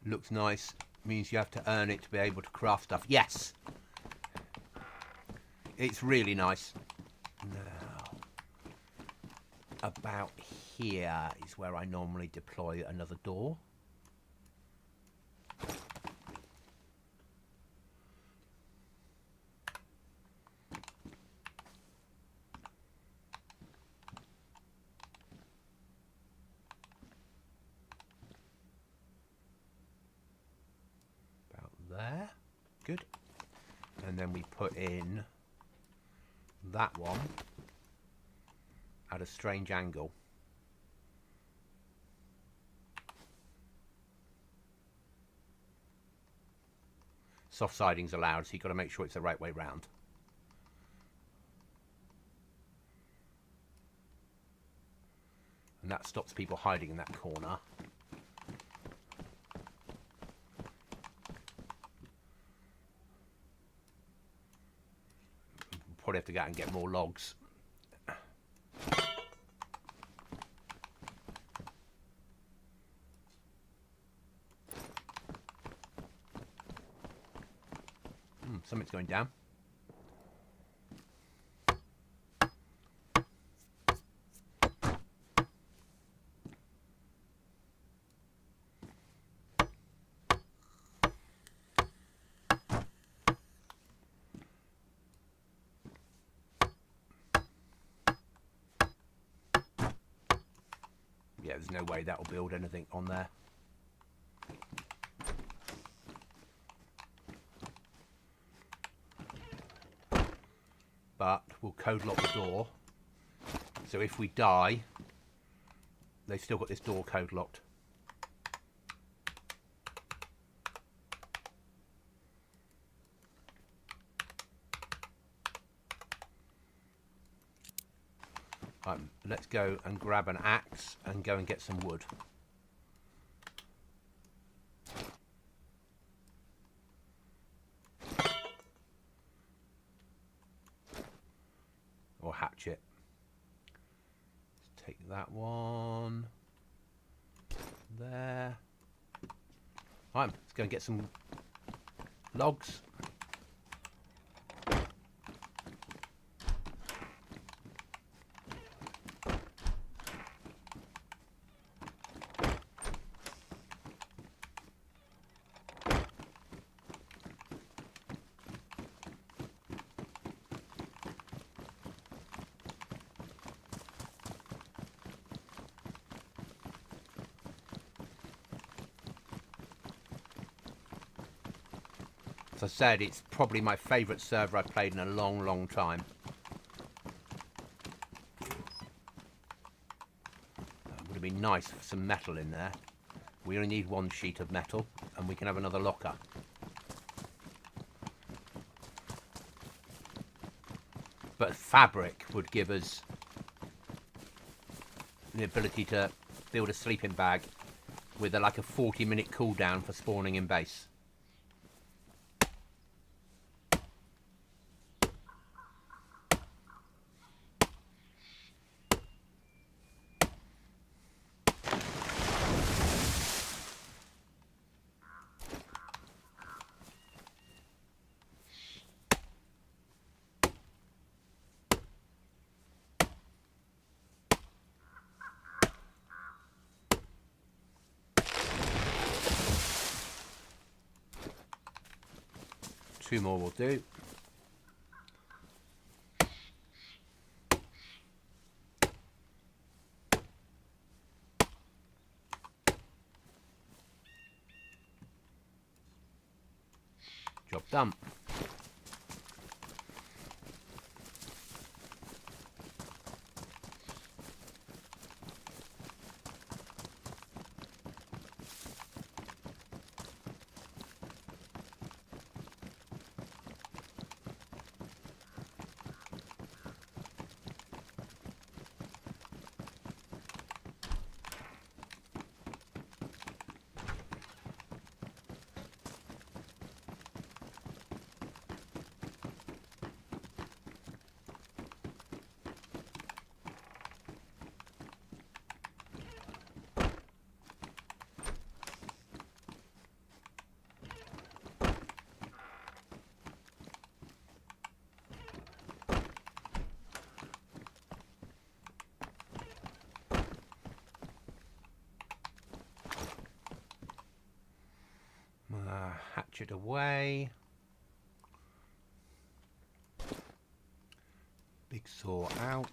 Looks nice. Means you have to earn it to be able to craft stuff. Yes! It's really nice. Now, about here is where I normally deploy another door. There, good. And then we put in that one at a strange angle. Soft siding's allowed, so you've got to make sure it's the right way round. And that stops people hiding in that corner. Probably have to go out and get more logs. Something's going down. Yeah, there's no way that will build anything on there. But we'll code lock the door. So if we die, they've still got this door code locked. Let's go and grab an axe and go and get some wood. Or hatchet. Let's take that one. There. Right, let's go and get some logs. As I said, it's probably my favourite server I've played in a long, long time. It would have been nice for some metal in there. We only need one sheet of metal, and we can have another locker. But fabric would give us the ability to build a sleeping bag with like a 40-minute cooldown for spawning in base. Two more will do. Job done. Hatchet away. Big saw out.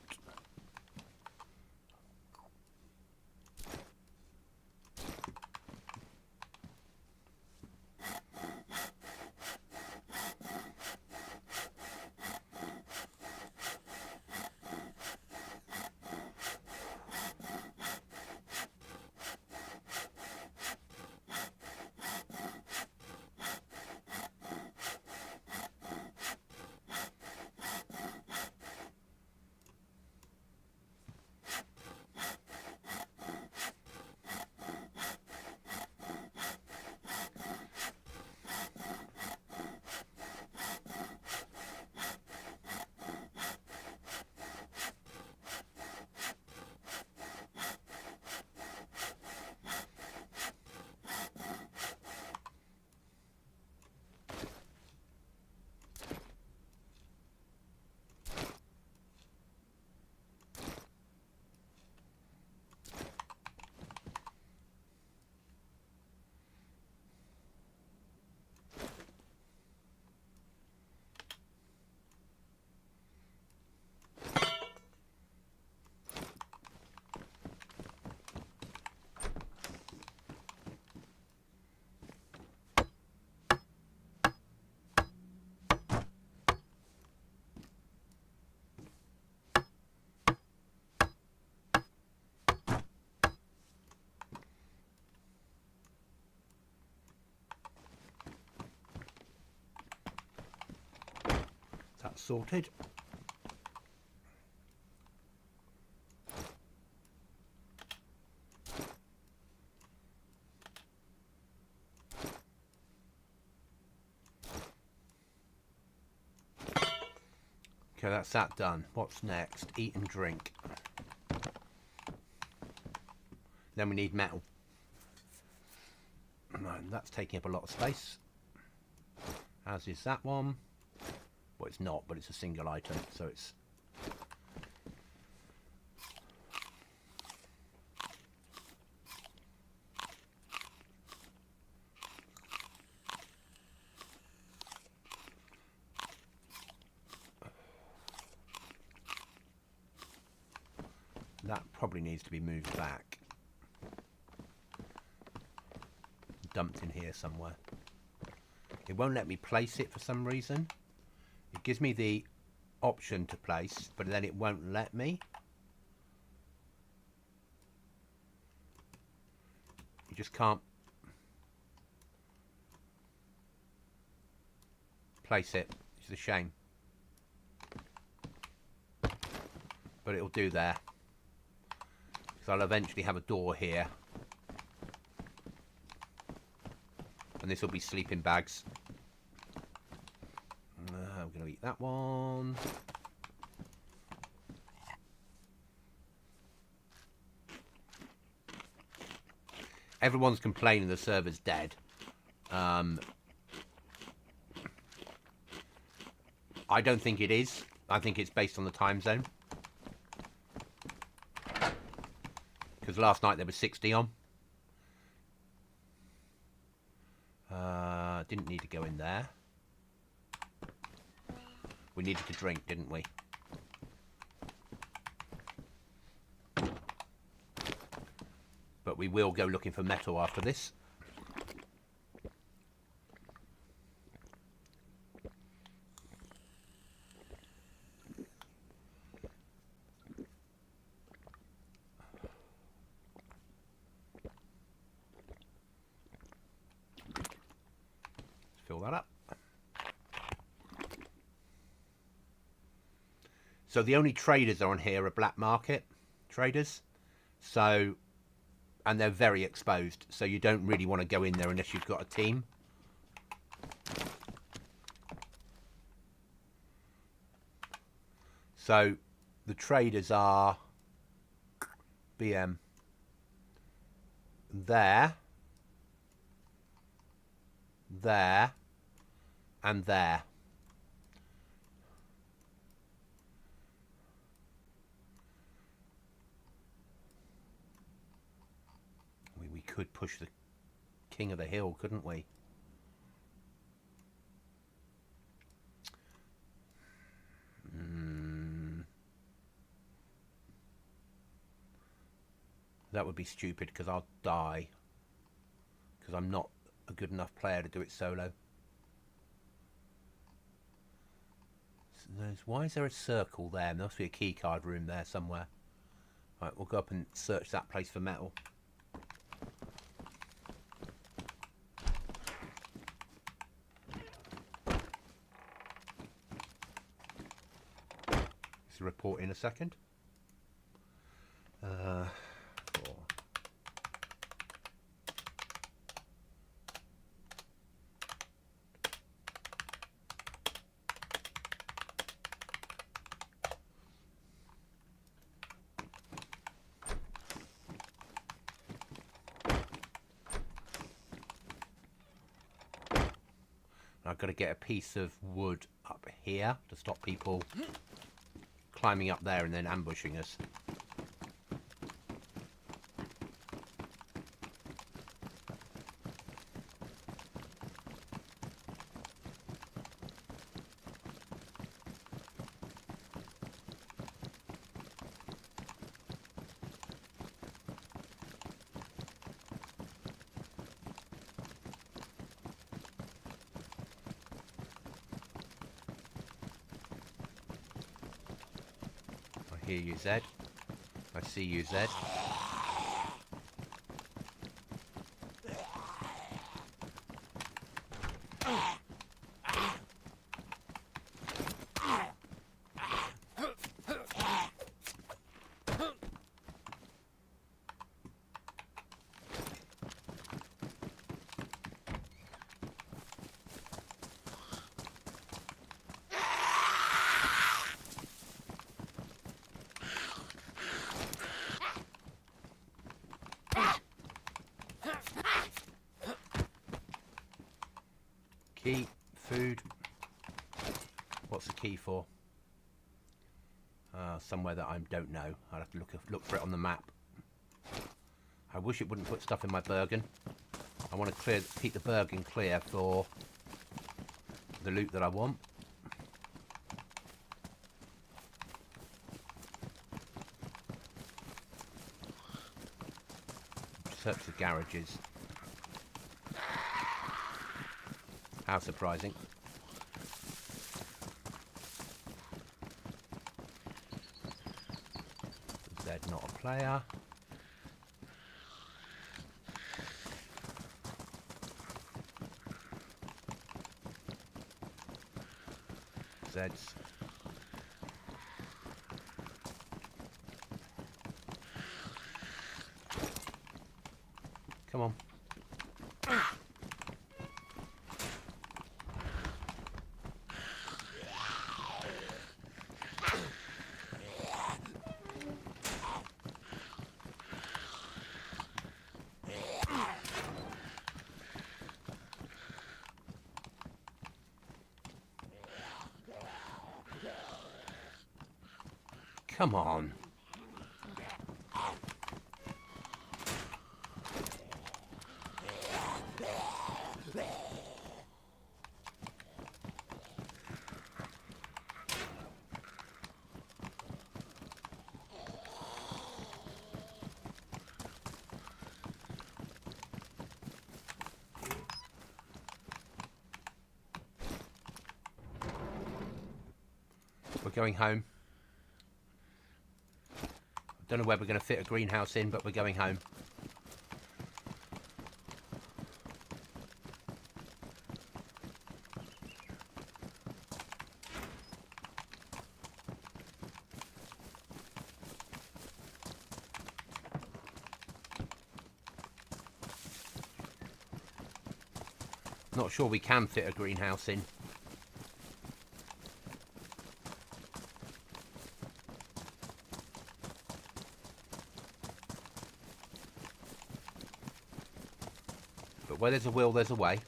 That's sorted. Okay, that's that done. What's next? Eat and drink. Then we need metal. And that's taking up a lot of space. As is that one. Well, it's not, but it's a single item, so it's... That probably needs to be moved back. Dumped in here somewhere. It won't let me place it for some reason. It gives me the option to place, but then it won't let me. It just can't place it. It's a shame. But it'll do there. Because I'll eventually have a door here. And this will be sleeping bags. I'm going to eat that one. Everyone's complaining the server's dead. I don't think it is. I think it's based on the time zone. Because last night there was 60 on. Didn't need to go in there. We needed to drink, didn't we? But we will go looking for metal after this. Let's fill that up. So the only traders on here are black market traders. So, and they're very exposed. So you don't really want to go in there unless you've got a team. So the traders are BM there, there, and there. We could push the king of the hill, couldn't we? That would be stupid because I'll die. Because I'm not a good enough player to do it solo. So why is there a circle there? There must be a keycard room there somewhere. Right, we'll go up and search that place for metal. Let's report in a second. I've got to get a piece of wood up here to stop people climbing up there and then ambushing us. I hear you, Zed. I see you, Zed. Key, food. What's the key for? Somewhere that I don't know. I'll have to look for it on the map. I wish it wouldn't put stuff in my Bergen. I want to keep the Bergen clear for the loot that I want. Search the garages. How surprising. Zed not a player. Zeds. Come on. Come on. We're going home. Don't know where we're going to fit a greenhouse in, but we're going home. Not sure we can fit a greenhouse in. But where there's a will, there's a way.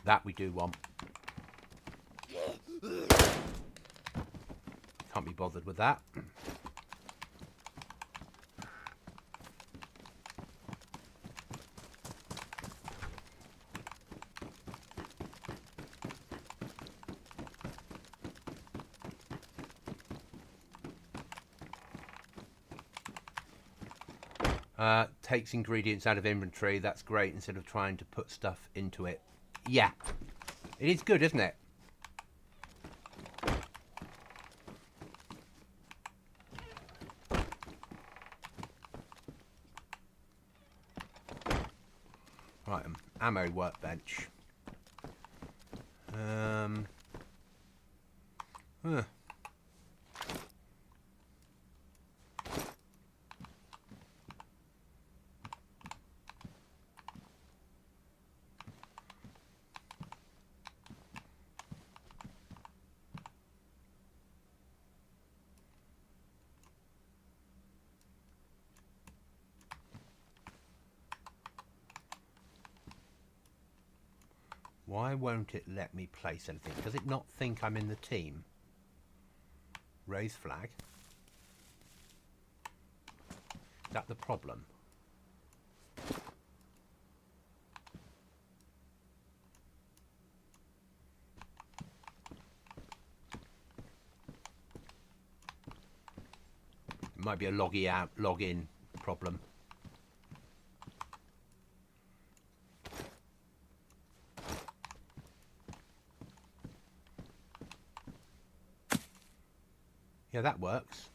That we do want. Can't be bothered with that. Takes ingredients out of inventory. That's great instead of trying to put stuff into it. Yeah. It is good, isn't it? Right, ammo workbench. Why won't it let me place anything? Does it not think I'm in the team? Raise flag. Is that the problem? It might be a loggy out, log in problem. Yeah, that works.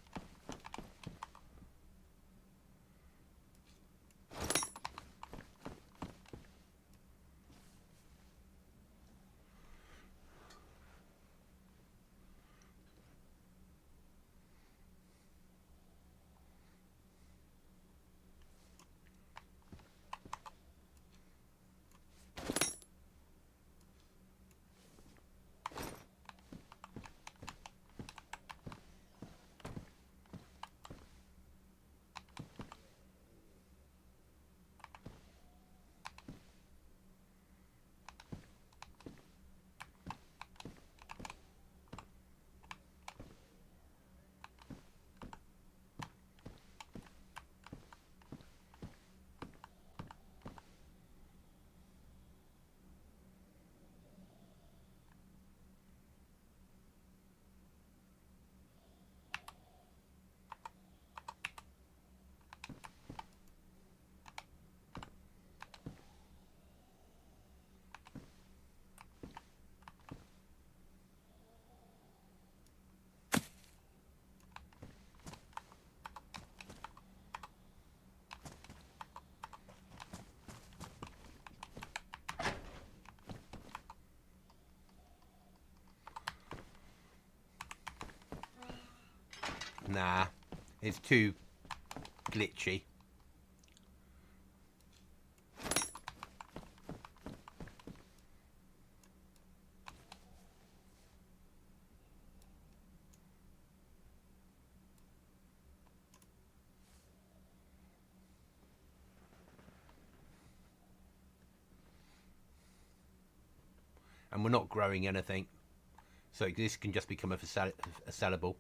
Nah, it's too glitchy. And we're not growing anything, so this can just become a sellable.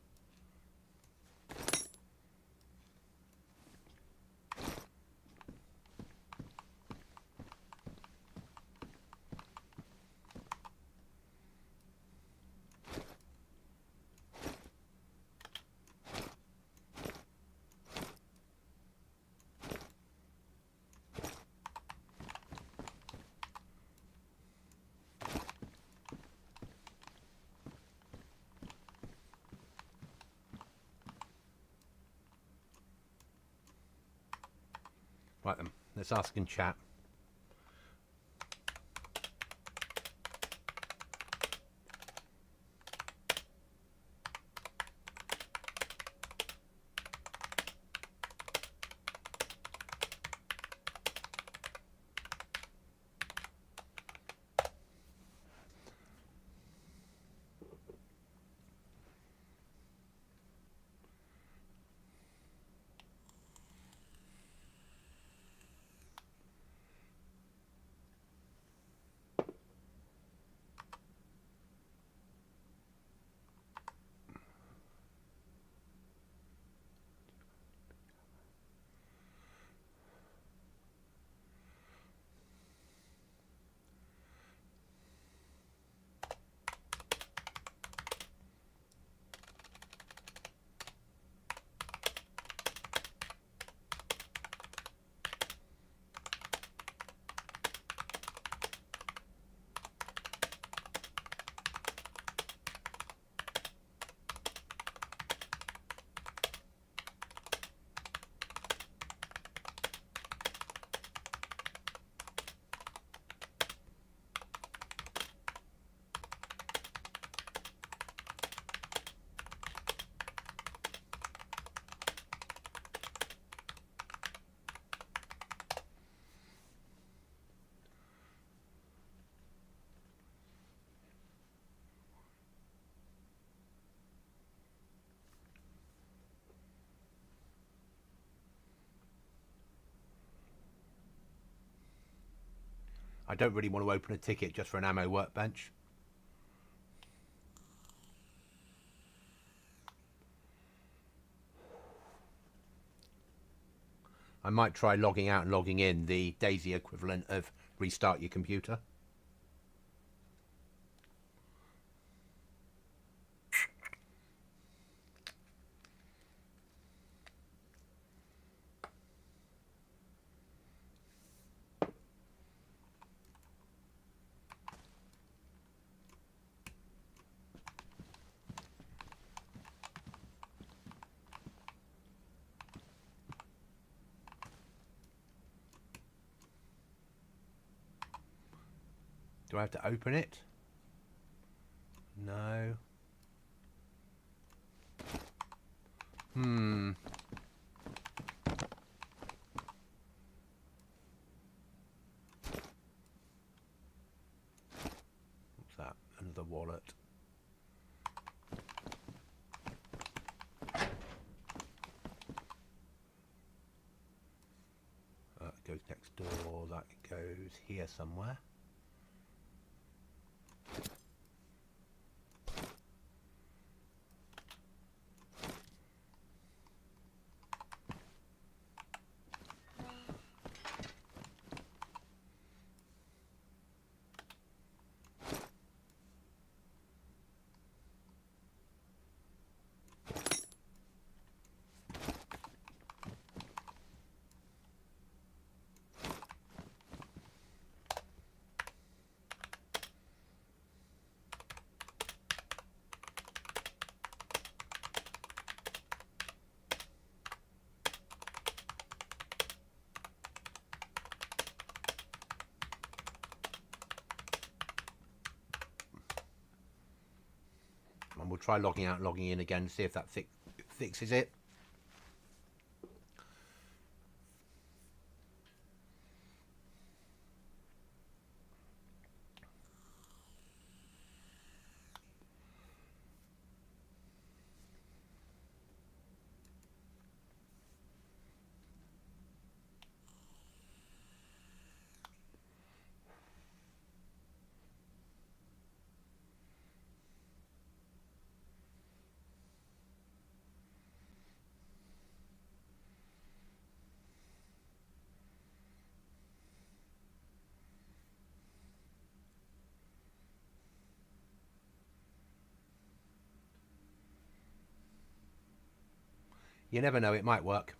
Right then, let's ask in chat. I don't really want to open a ticket just for an ammo workbench. I might try logging out and logging in, the DayZ equivalent of restart your computer. Do I have to open it? No. What's that? Another wallet. That goes next door. That goes here somewhere. And we'll try logging out, logging in again, see if that fixes it. You never know, it might work.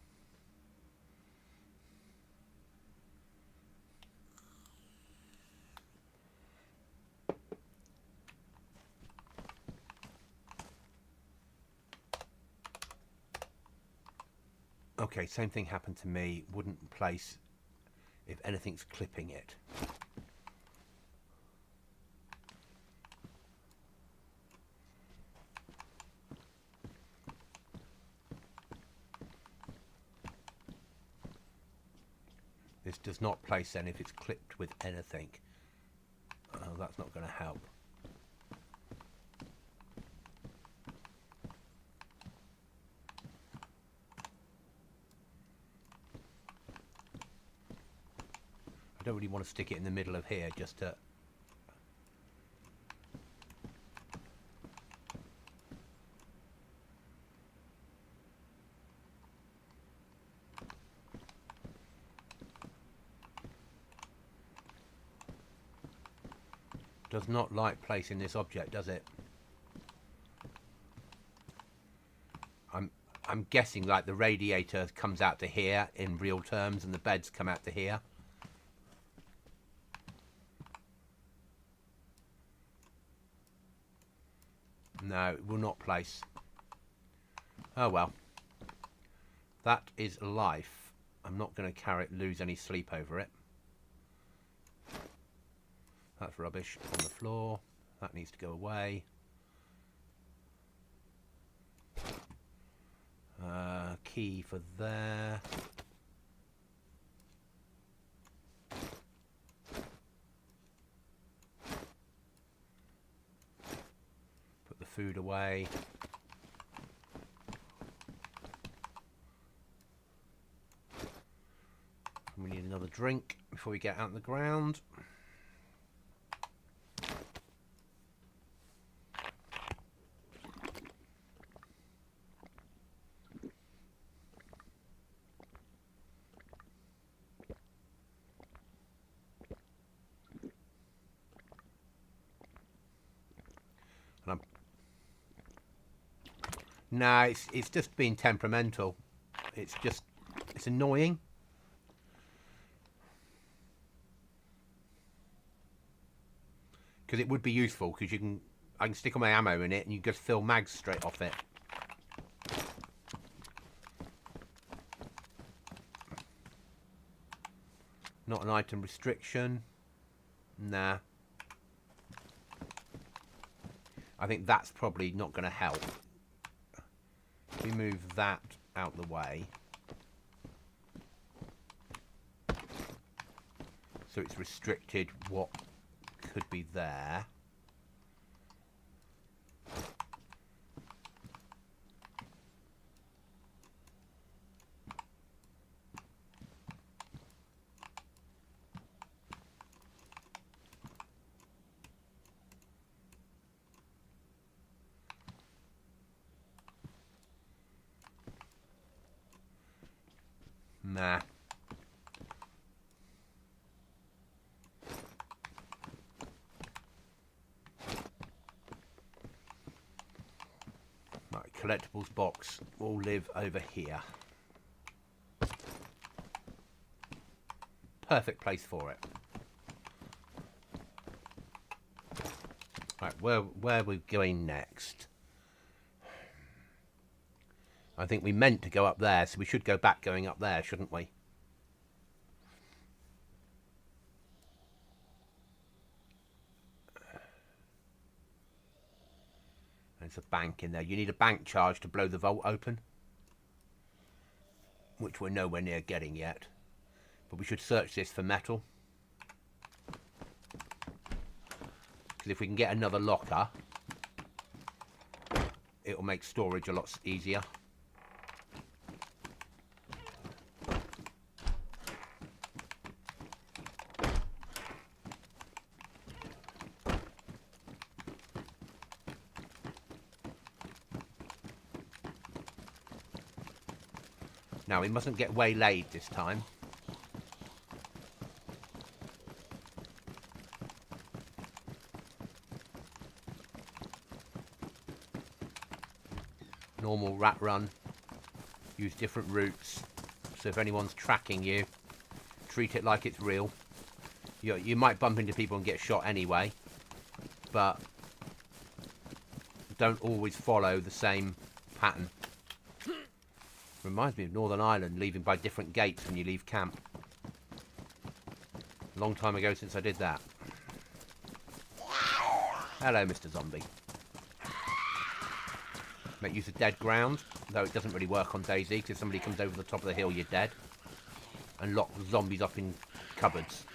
Okay, same thing happened to me. Wouldn't place if anything's clipping it. This does not place then if it's clipped with anything. Oh, that's not going to help. I don't really want to stick it in the middle of here just to... Does not like placing this object, does it? I'm guessing like the radiator comes out to here in real terms and the beds come out to here. No, it will not place. Oh well. That is life. I'm not going to lose any sleep over it. That's rubbish on the floor. That needs to go away. Key for there. Put the food away. We need another drink before we get out on the ground. No, it's just being temperamental. It's annoying. Because it would be useful, because I can stick all my ammo in it and you just fill mags straight off it. Not an item restriction. Nah. I think that's probably not going to help. We move that out the way. So it's restricted what could be there. Nah. Right, collectibles box will live over here. Perfect place for it. Right, where are we going next? I think we meant to go up there, so we should go back going up there, shouldn't we? There's a bank in there. You need a bank charge to blow the vault open, which we're nowhere near getting yet. But we should search this for metal. Because if we can get another locker, it'll make storage a lot easier. Now, we mustn't get waylaid this time. Normal rat run. Use different routes. So if anyone's tracking you, treat it like it's real. You might bump into people and get shot anyway, but don't always follow the same pattern. Reminds me of Northern Ireland, leaving by different gates when you leave camp. A long time ago since I did that. Hello, Mr. Zombie. Make use of dead ground, though it doesn't really work on DayZ, because if somebody comes over the top of the hill, you're dead. And lock the zombies up in cupboards.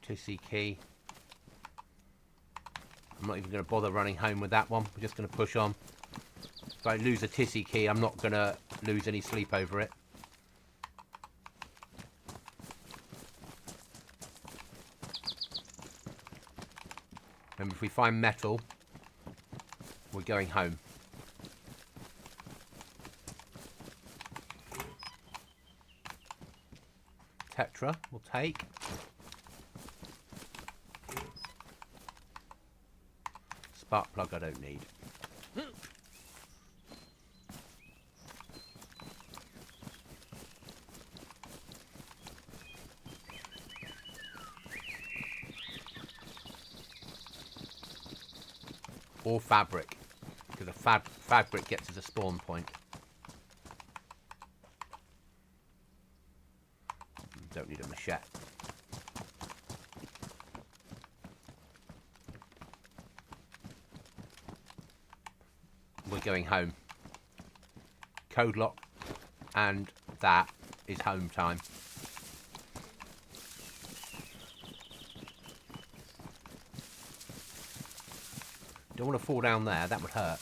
Tissy key. I'm not even going to bother running home with that one. We're just going to push on. If I lose a Tissy key, I'm not going to lose any sleep over it. And if we find metal, we're going home. Tetra we'll take. Spark plug I don't need. Or fabric, because a fabric gets us a spawn point. Don't need a machete. We're going home. Code lock, and that is home time. Don't want to fall down there, that would hurt.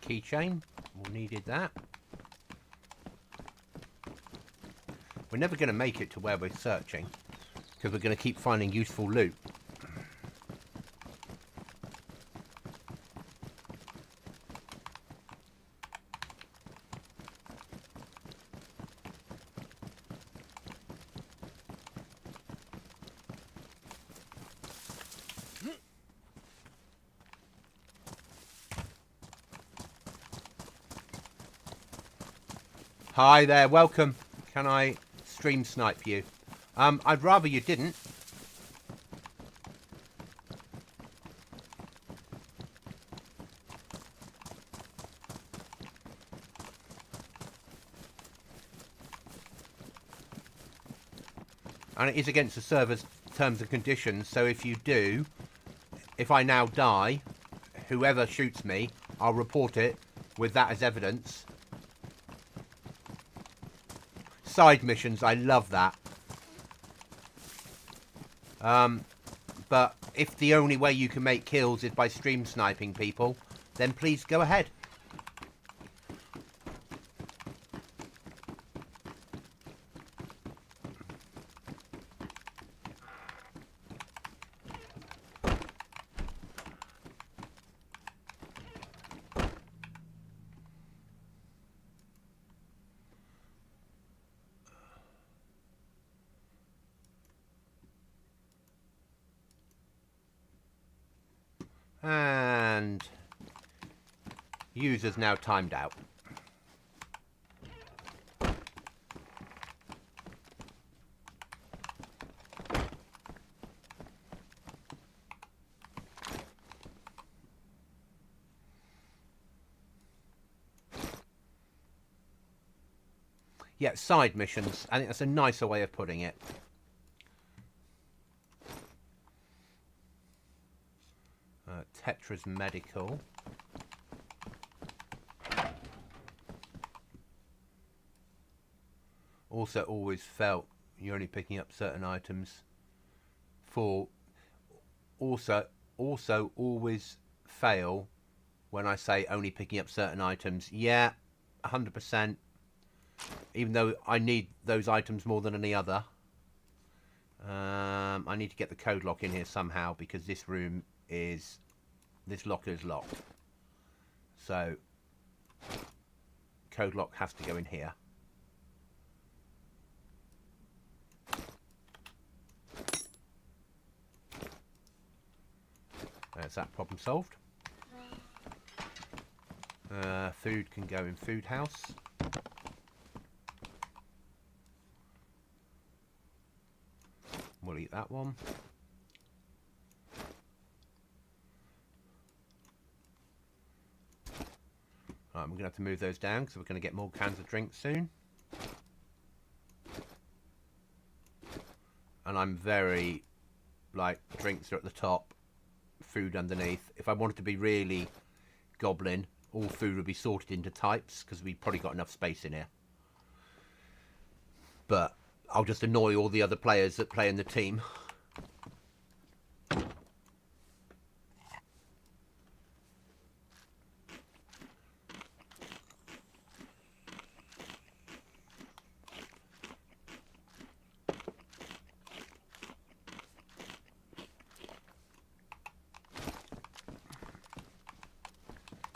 Keychain, we needed that. We're never going to make it to where we're searching because we're going to keep finding useful loot. Hi there, welcome. Can I stream snipe you? I'd rather you didn't. And it is against the server's terms and conditions, so if you do, if I now die, whoever shoots me, I'll report it with that as evidence. Side missions, I love that. But if the only way you can make kills is by stream sniping people, then please go ahead. And user's now timed out. Yeah, side missions. I think that's a nicer way of putting it. Tetra's medical. Also always felt you're only picking up certain items for... Also always fail when I say only picking up certain items. Yeah, 100%. Even though I need those items more than any other. I need to get the code lock in here somehow because this room is... This locker is locked. So, code lock has to go in here. There's that problem solved. Food can go in food house. We'll eat that one. Right, we're going to have to move those down because we're going to get more cans of drink soon. And I'm very, like, drinks are at the top, food underneath. If I wanted to be really goblin, all food would be sorted into types because we've probably got enough space in here. But I'll just annoy all the other players that play in the team.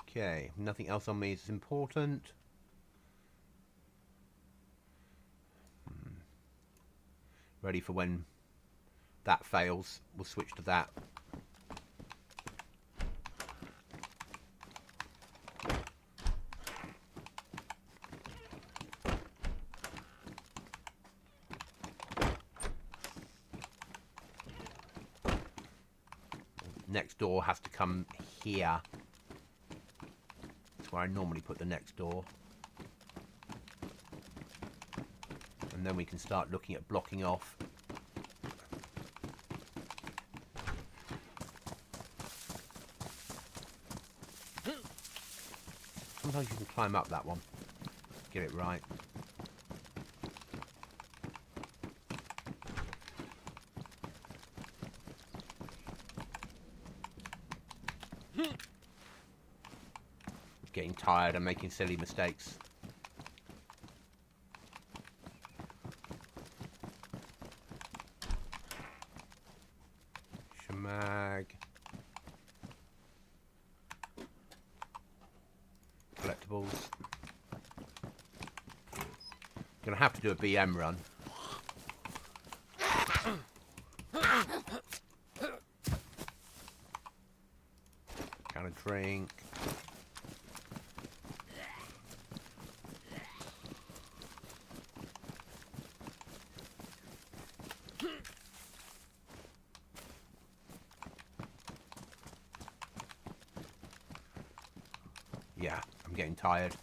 Okay, nothing else on me is important. Ready for when that fails. We'll switch to that. Next door has to come here. Where I normally put the next door. And then we can start looking at blocking off. Sometimes you can climb up that one. Get it right. Getting tired and making silly mistakes. Shamag. Collectibles. Gonna have to do a BM run. Can of drink. Yeah, I'm getting tired.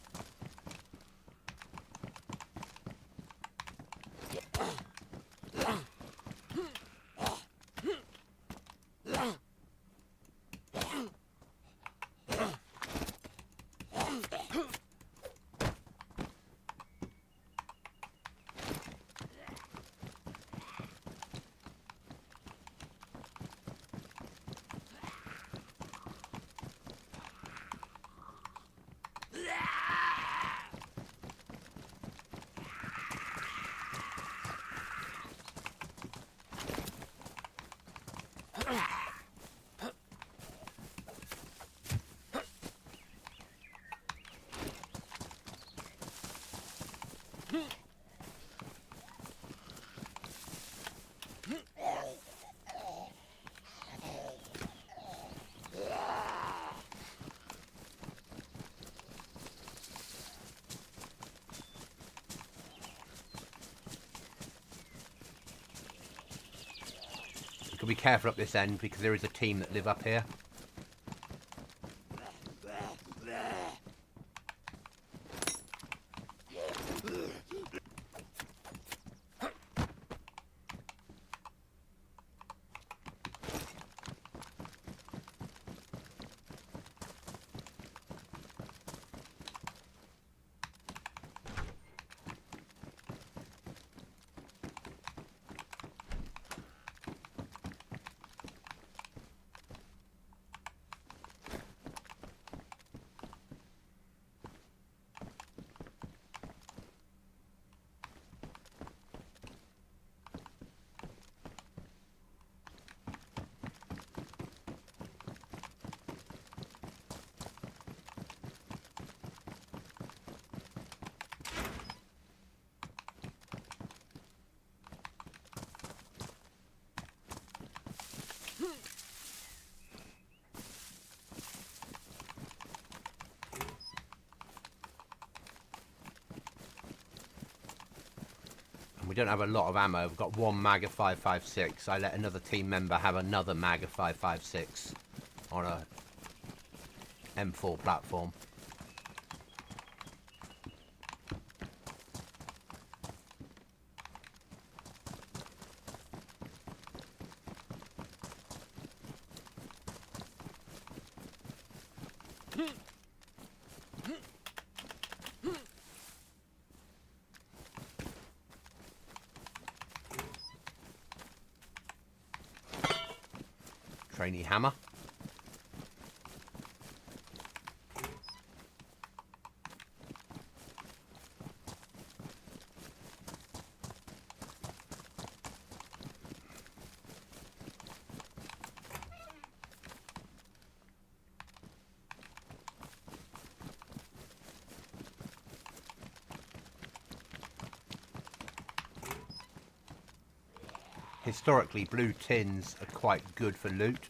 Got to be careful up this end because there is a team that live up here. We don't have a lot of ammo. We've got one mag of 5.56. I let another team member have another mag of 5.56 on a M4 platform. Trainee hammer. Historically, blue tins are quite good for loot.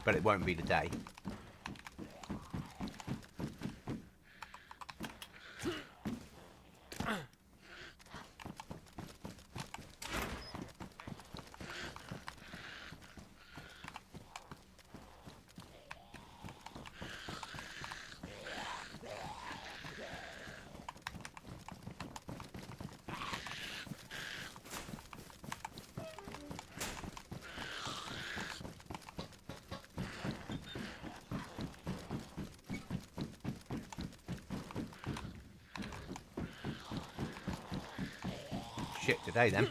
But it won't be today. Shit today then.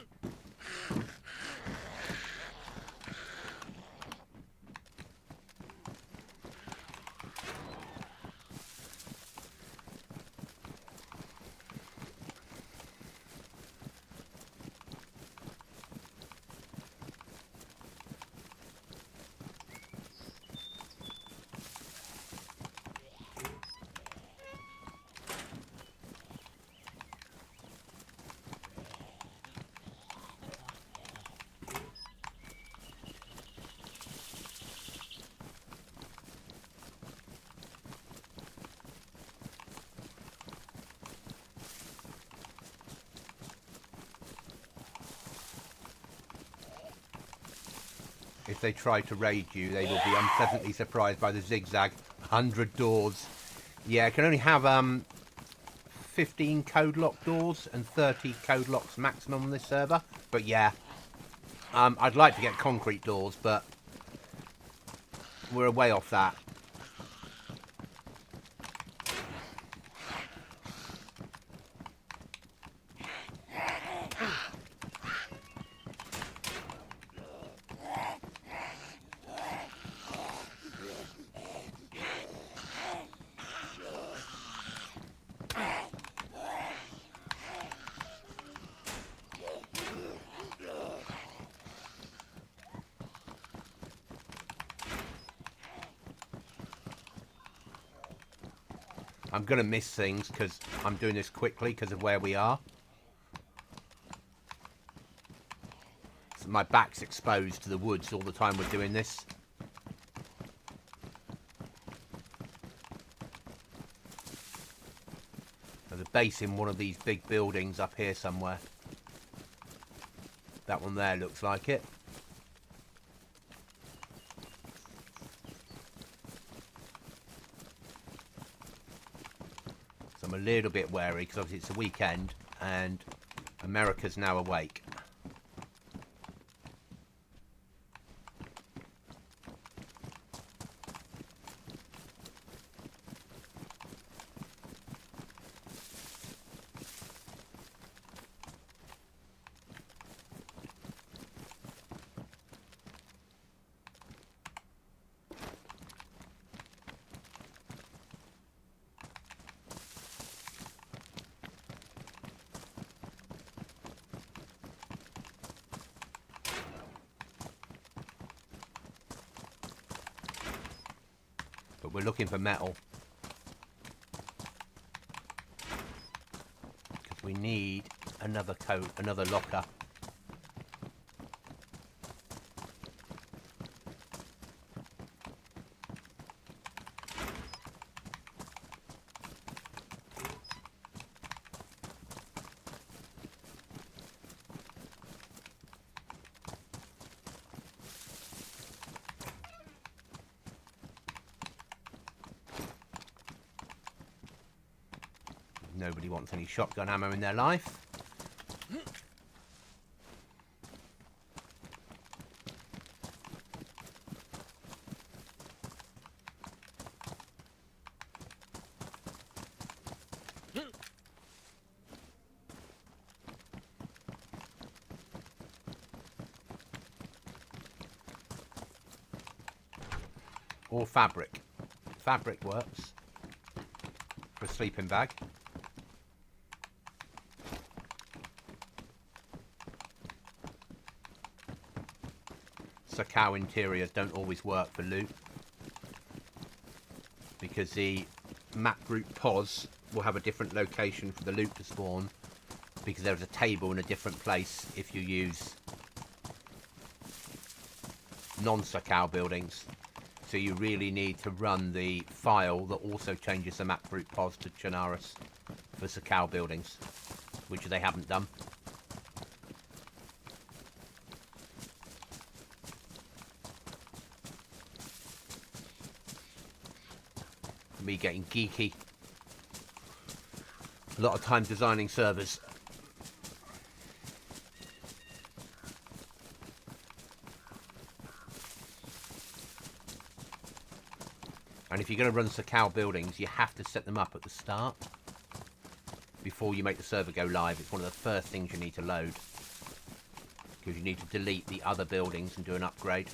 If they try to raid you, they will be unpleasantly surprised by the zigzag 100 doors. Yeah, it can only have 15 code lock doors and 30 code locks maximum on this server. But yeah, I'd like to get concrete doors, but we're way off that. I'm going to miss things because I'm doing this quickly because of where we are. So my back's exposed to the woods all the time we're doing this. There's a base in one of these big buildings up here somewhere. That one there looks like it. So I'm a little bit wary because obviously it's a weekend and America's now awake. But we're looking for metal. Because we need another code, another locker. Nobody wants any shotgun ammo in their life. Or fabric. Fabric works for a sleeping bag. Cow interiors don't always work for loot because the map group pos will have a different location for the loot to spawn because there's a table in a different place if you use non-Sakau buildings. So you really need to run the file that also changes the map group pos to Chernarus for Sakau buildings, which they haven't done. Me getting geeky. A lot of time designing servers. And if you're going to run Sakau buildings, you have to set them up at the start before you make the server go live. It's one of the first things you need to load because you need to delete the other buildings and do an upgrade.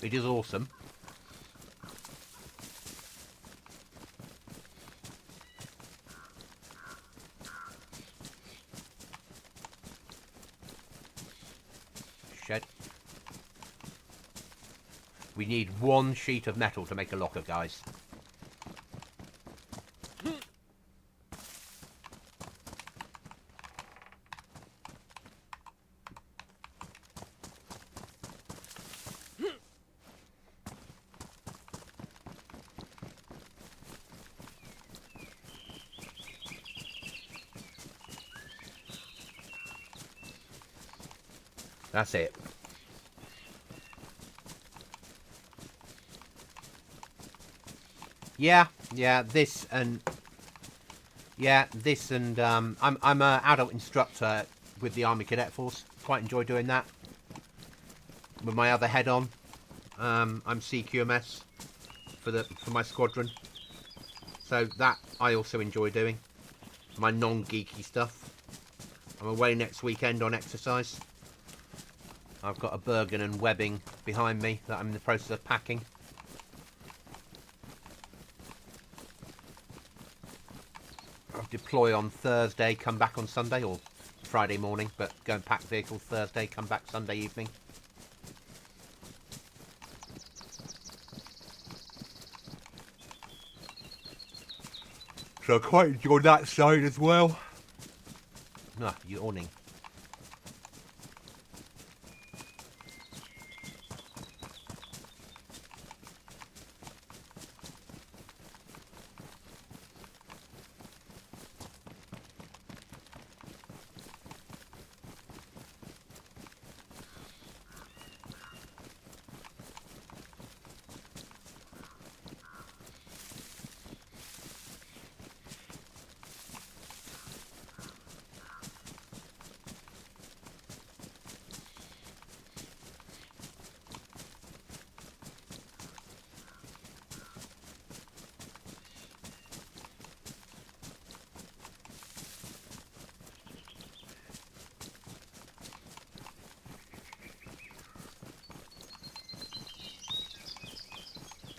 It is awesome. Shed. We need one sheet of metal to make a locker, guys. That's it. Yeah, this and I'm an adult instructor with the Army Cadet Force. Quite enjoy doing that with my other head on. I'm CQMS for my squadron, so that I also enjoy doing. My non-geeky stuff. I'm away next weekend on exercise. I've got a Bergen and webbing behind me that I'm in the process of packing. I'll deploy on Thursday, come back on Sunday, or Friday morning, but go and pack vehicle Thursday, come back Sunday evening. So I quite enjoy that side as well. Ah, yawning.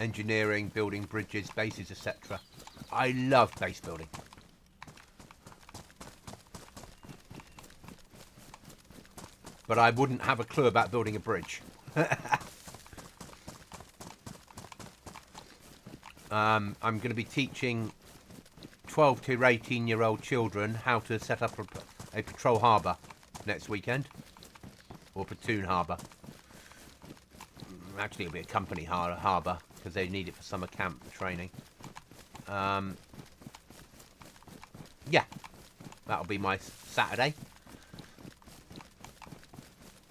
Engineering, building bridges, bases, etc. I love base building. But I wouldn't have a clue about building a bridge. I'm going to be teaching 12 to 18-year-old children how to set up a patrol harbour next weekend. Or platoon harbour. Actually, it'll be a company harbour, because they need it for summer camp training. Yeah, that'll be my Saturday.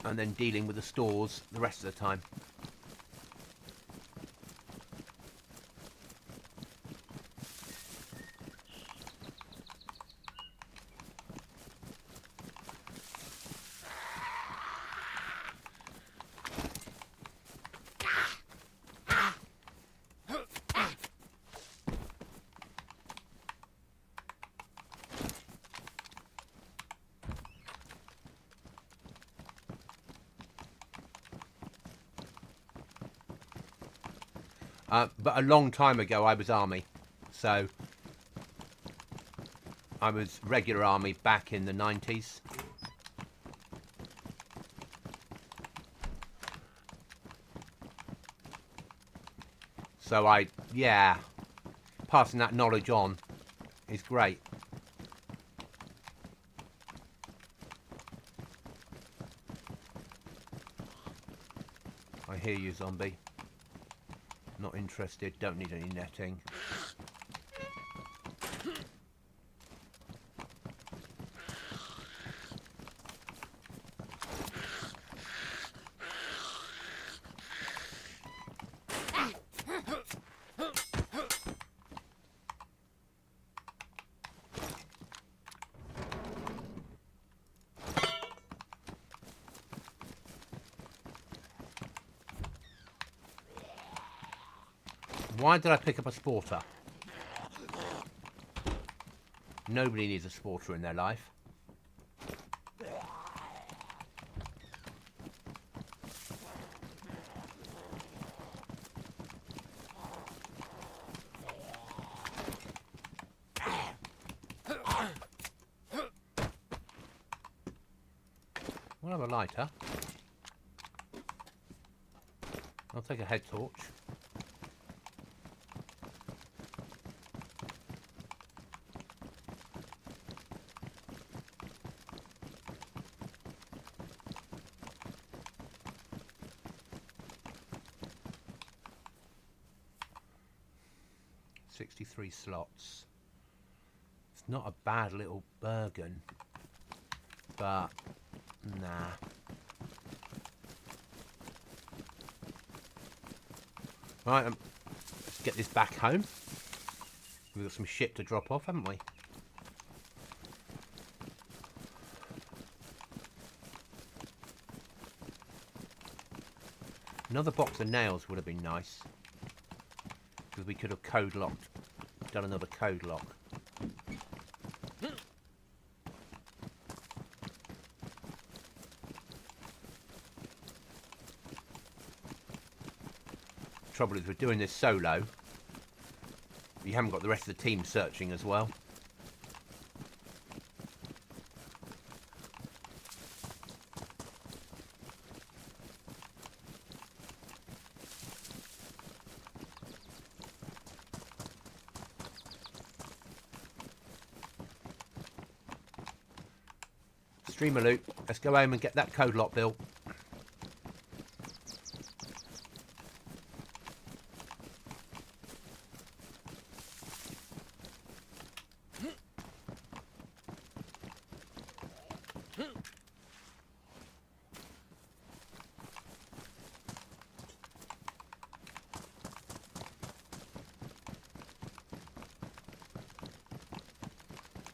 And then dealing with the stores the rest of the time. But a long time ago I was Army, so I was regular Army back in the 90s. So yeah, passing that knowledge on is great. I hear you, zombie. Not interested, don't need any netting. Why did I pick up a sporter? Nobody needs a sporter in their life. We'll have a lighter. I'll take a head torch. .63 slots. It's not a bad little Bergen, but nah. Right, let's get this back home. We've got some shit to drop off, haven't we? Another box of nails would have been nice. Because we could have code locked. Done another code lock. Trouble is, we're doing this solo. You haven't got the rest of the team searching as well. Streamer loot. Let's go home and get that code lock built.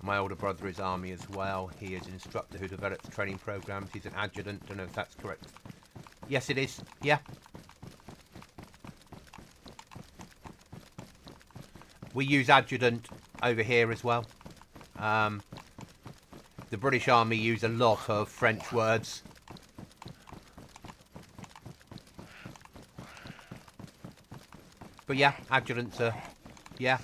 My older brother is Army as well. He is an instructor who develops training programs. He's an adjutant. Don't know if that's correct. Yes, it is. Yeah. We use adjutant over here as well. The British Army use a lot of French words. But yeah, adjutants are... Yeah.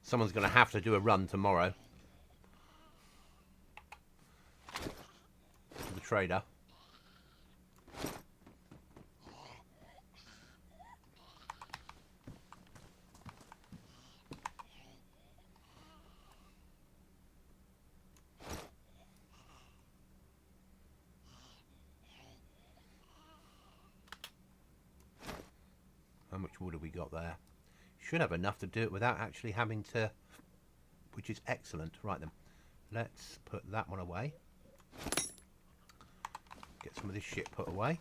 Someone's going to have to do a run tomorrow. To the trader. How much wood have we got there? Should have enough to do it without actually having to, which is excellent. Right then, let's put that one away. Get some of this shit put away.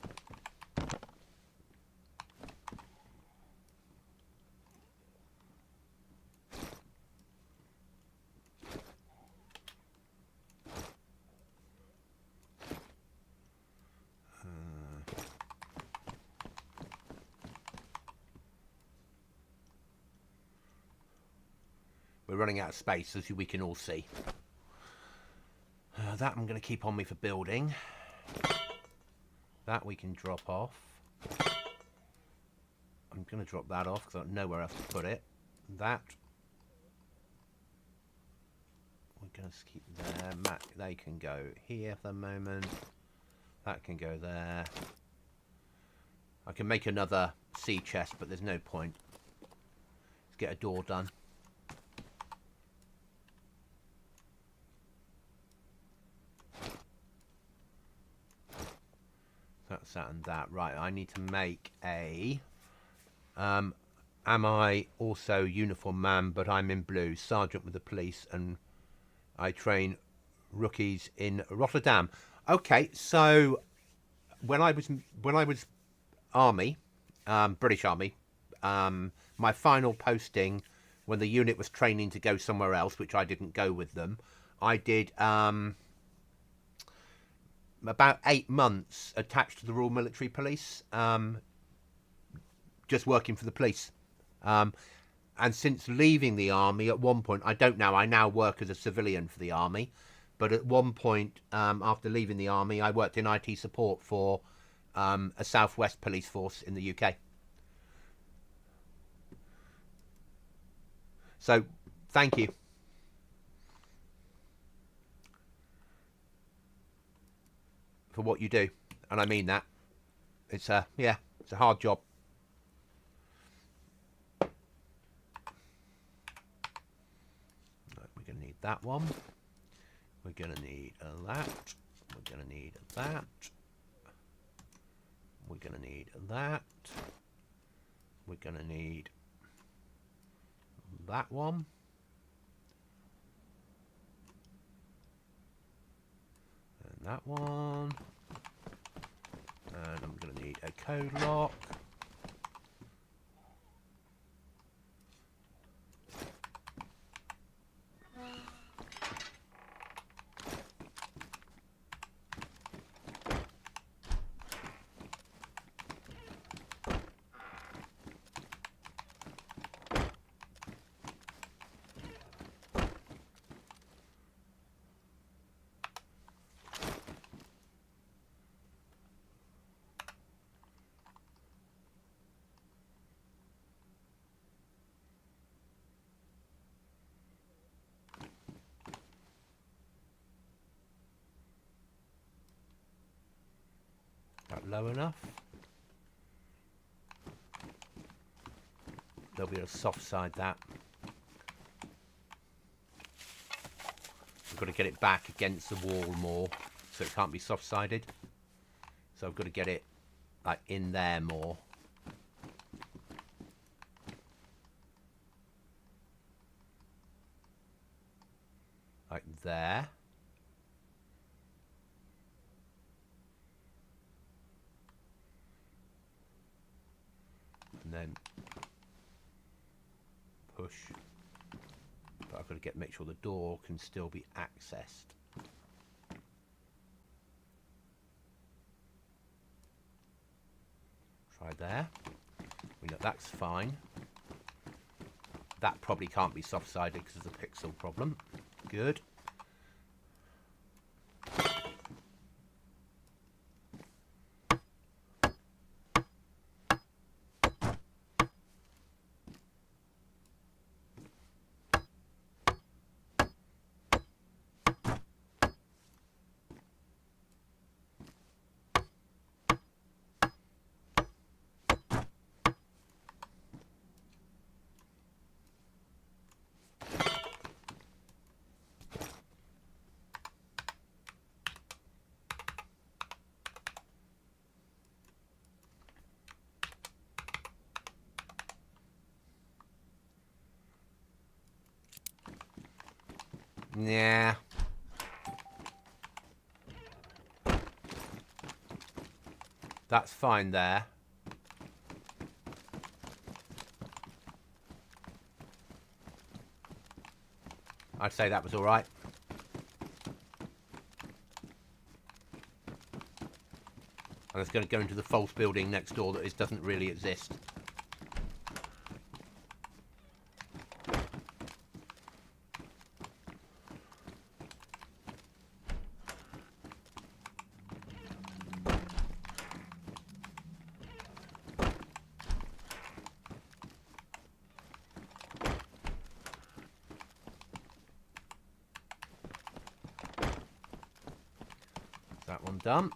We're running out of space, as we can all see. That I'm going to keep on me for building. That we can drop off. I'm going to drop that off because I don't know where else to put it. That we're going to keep there. They can go here for the moment. That can go there. I can make another sea chest, but there's no point. Let's get a door done. That's that and that. Right, I need to make a... am I also uniform man, but I'm in blue, sergeant with the police, and I train rookies in Rotterdam. Okay, so when I was Army, British Army, my final posting when the unit was training to go somewhere else, which I didn't go with them, I did... about 8 months attached to the Royal Military Police, just working for the police. And since leaving the army, at one point, I don't know, I now work as a civilian for the army, but at one point, after leaving the army, I worked in IT support for a Southwest police force in the UK. So, thank you. For what you do, and I mean that. It's a it's a hard job. that one. We're going to need that. We're going to need that. We're going to need that. We're going to need that one. And that one. And I'm going to need a code lock. Low enough. They'll be able to soft side that. We've got to get it back against the wall more, so it can't be soft sided. So I've got to get it like in there more. Like there. And then push, but I've got to make sure the door can still be accessed. Try there. We know that's fine. That probably can't be soft-sided because of the pixel problem. Good. Yeah. That's fine there. I'd say that was all right. And it's going to go into the false building next door that doesn't really exist. That one done.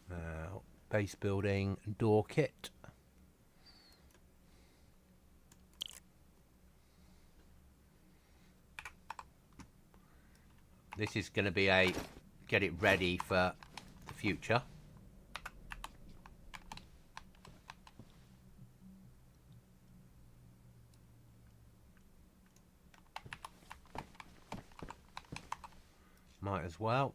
Now, base building door kit. This is going to be a get it ready for the future. Might as well.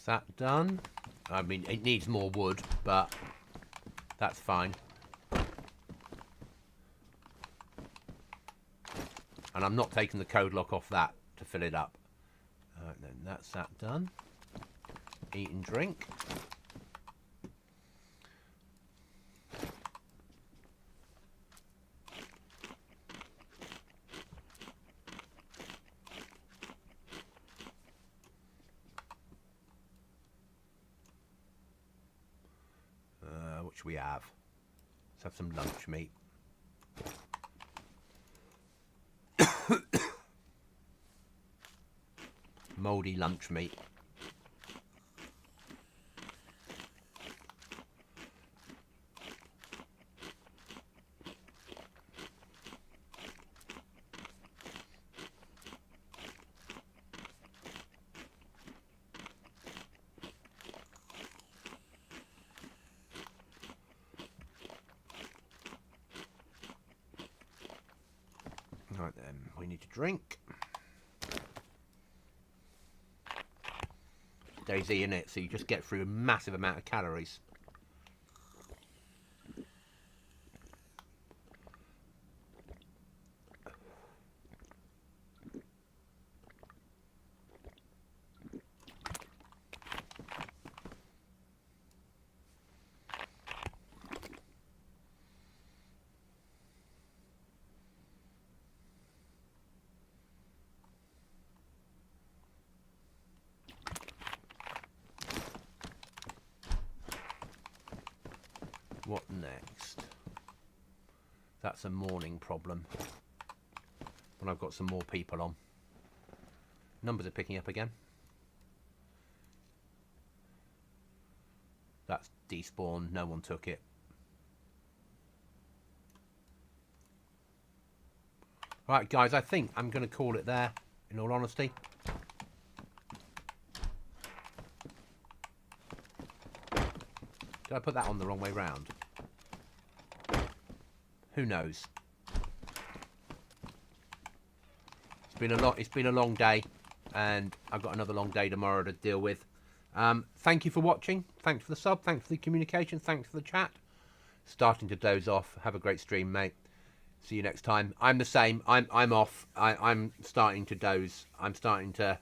That done. I mean, it needs more wood, but that's fine. And I'm not taking the code lock off that to fill it up. Alright then, that's that done. Eat and drink. What should we have? Let's have some lunch meat. Mouldy lunch meat. Right then, we need to drink. DayZ in it, so you just get through a massive amount of calories. What next? That's a morning problem. When I've got some more people on. Numbers are picking up again. That's despawned. No one took it. Right, guys, I think I'm going to call it there, in all honesty. Did I put that on the wrong way round? Who knows? It's been a long day, and I've got another long day tomorrow to deal with. Thank you for watching. Thanks for the sub. Thanks for the communication. Thanks for the chat. Starting to doze off. Have a great stream, mate. See you next time. I'm the same. I'm off. I'm starting to doze. I'm starting to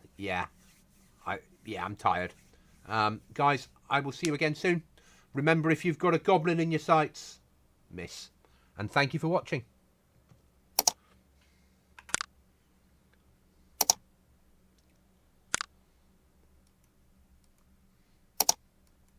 I'm tired. Guys, I will see you again soon. Remember, if you've got a goblin in your sights, miss. And thank you for watching.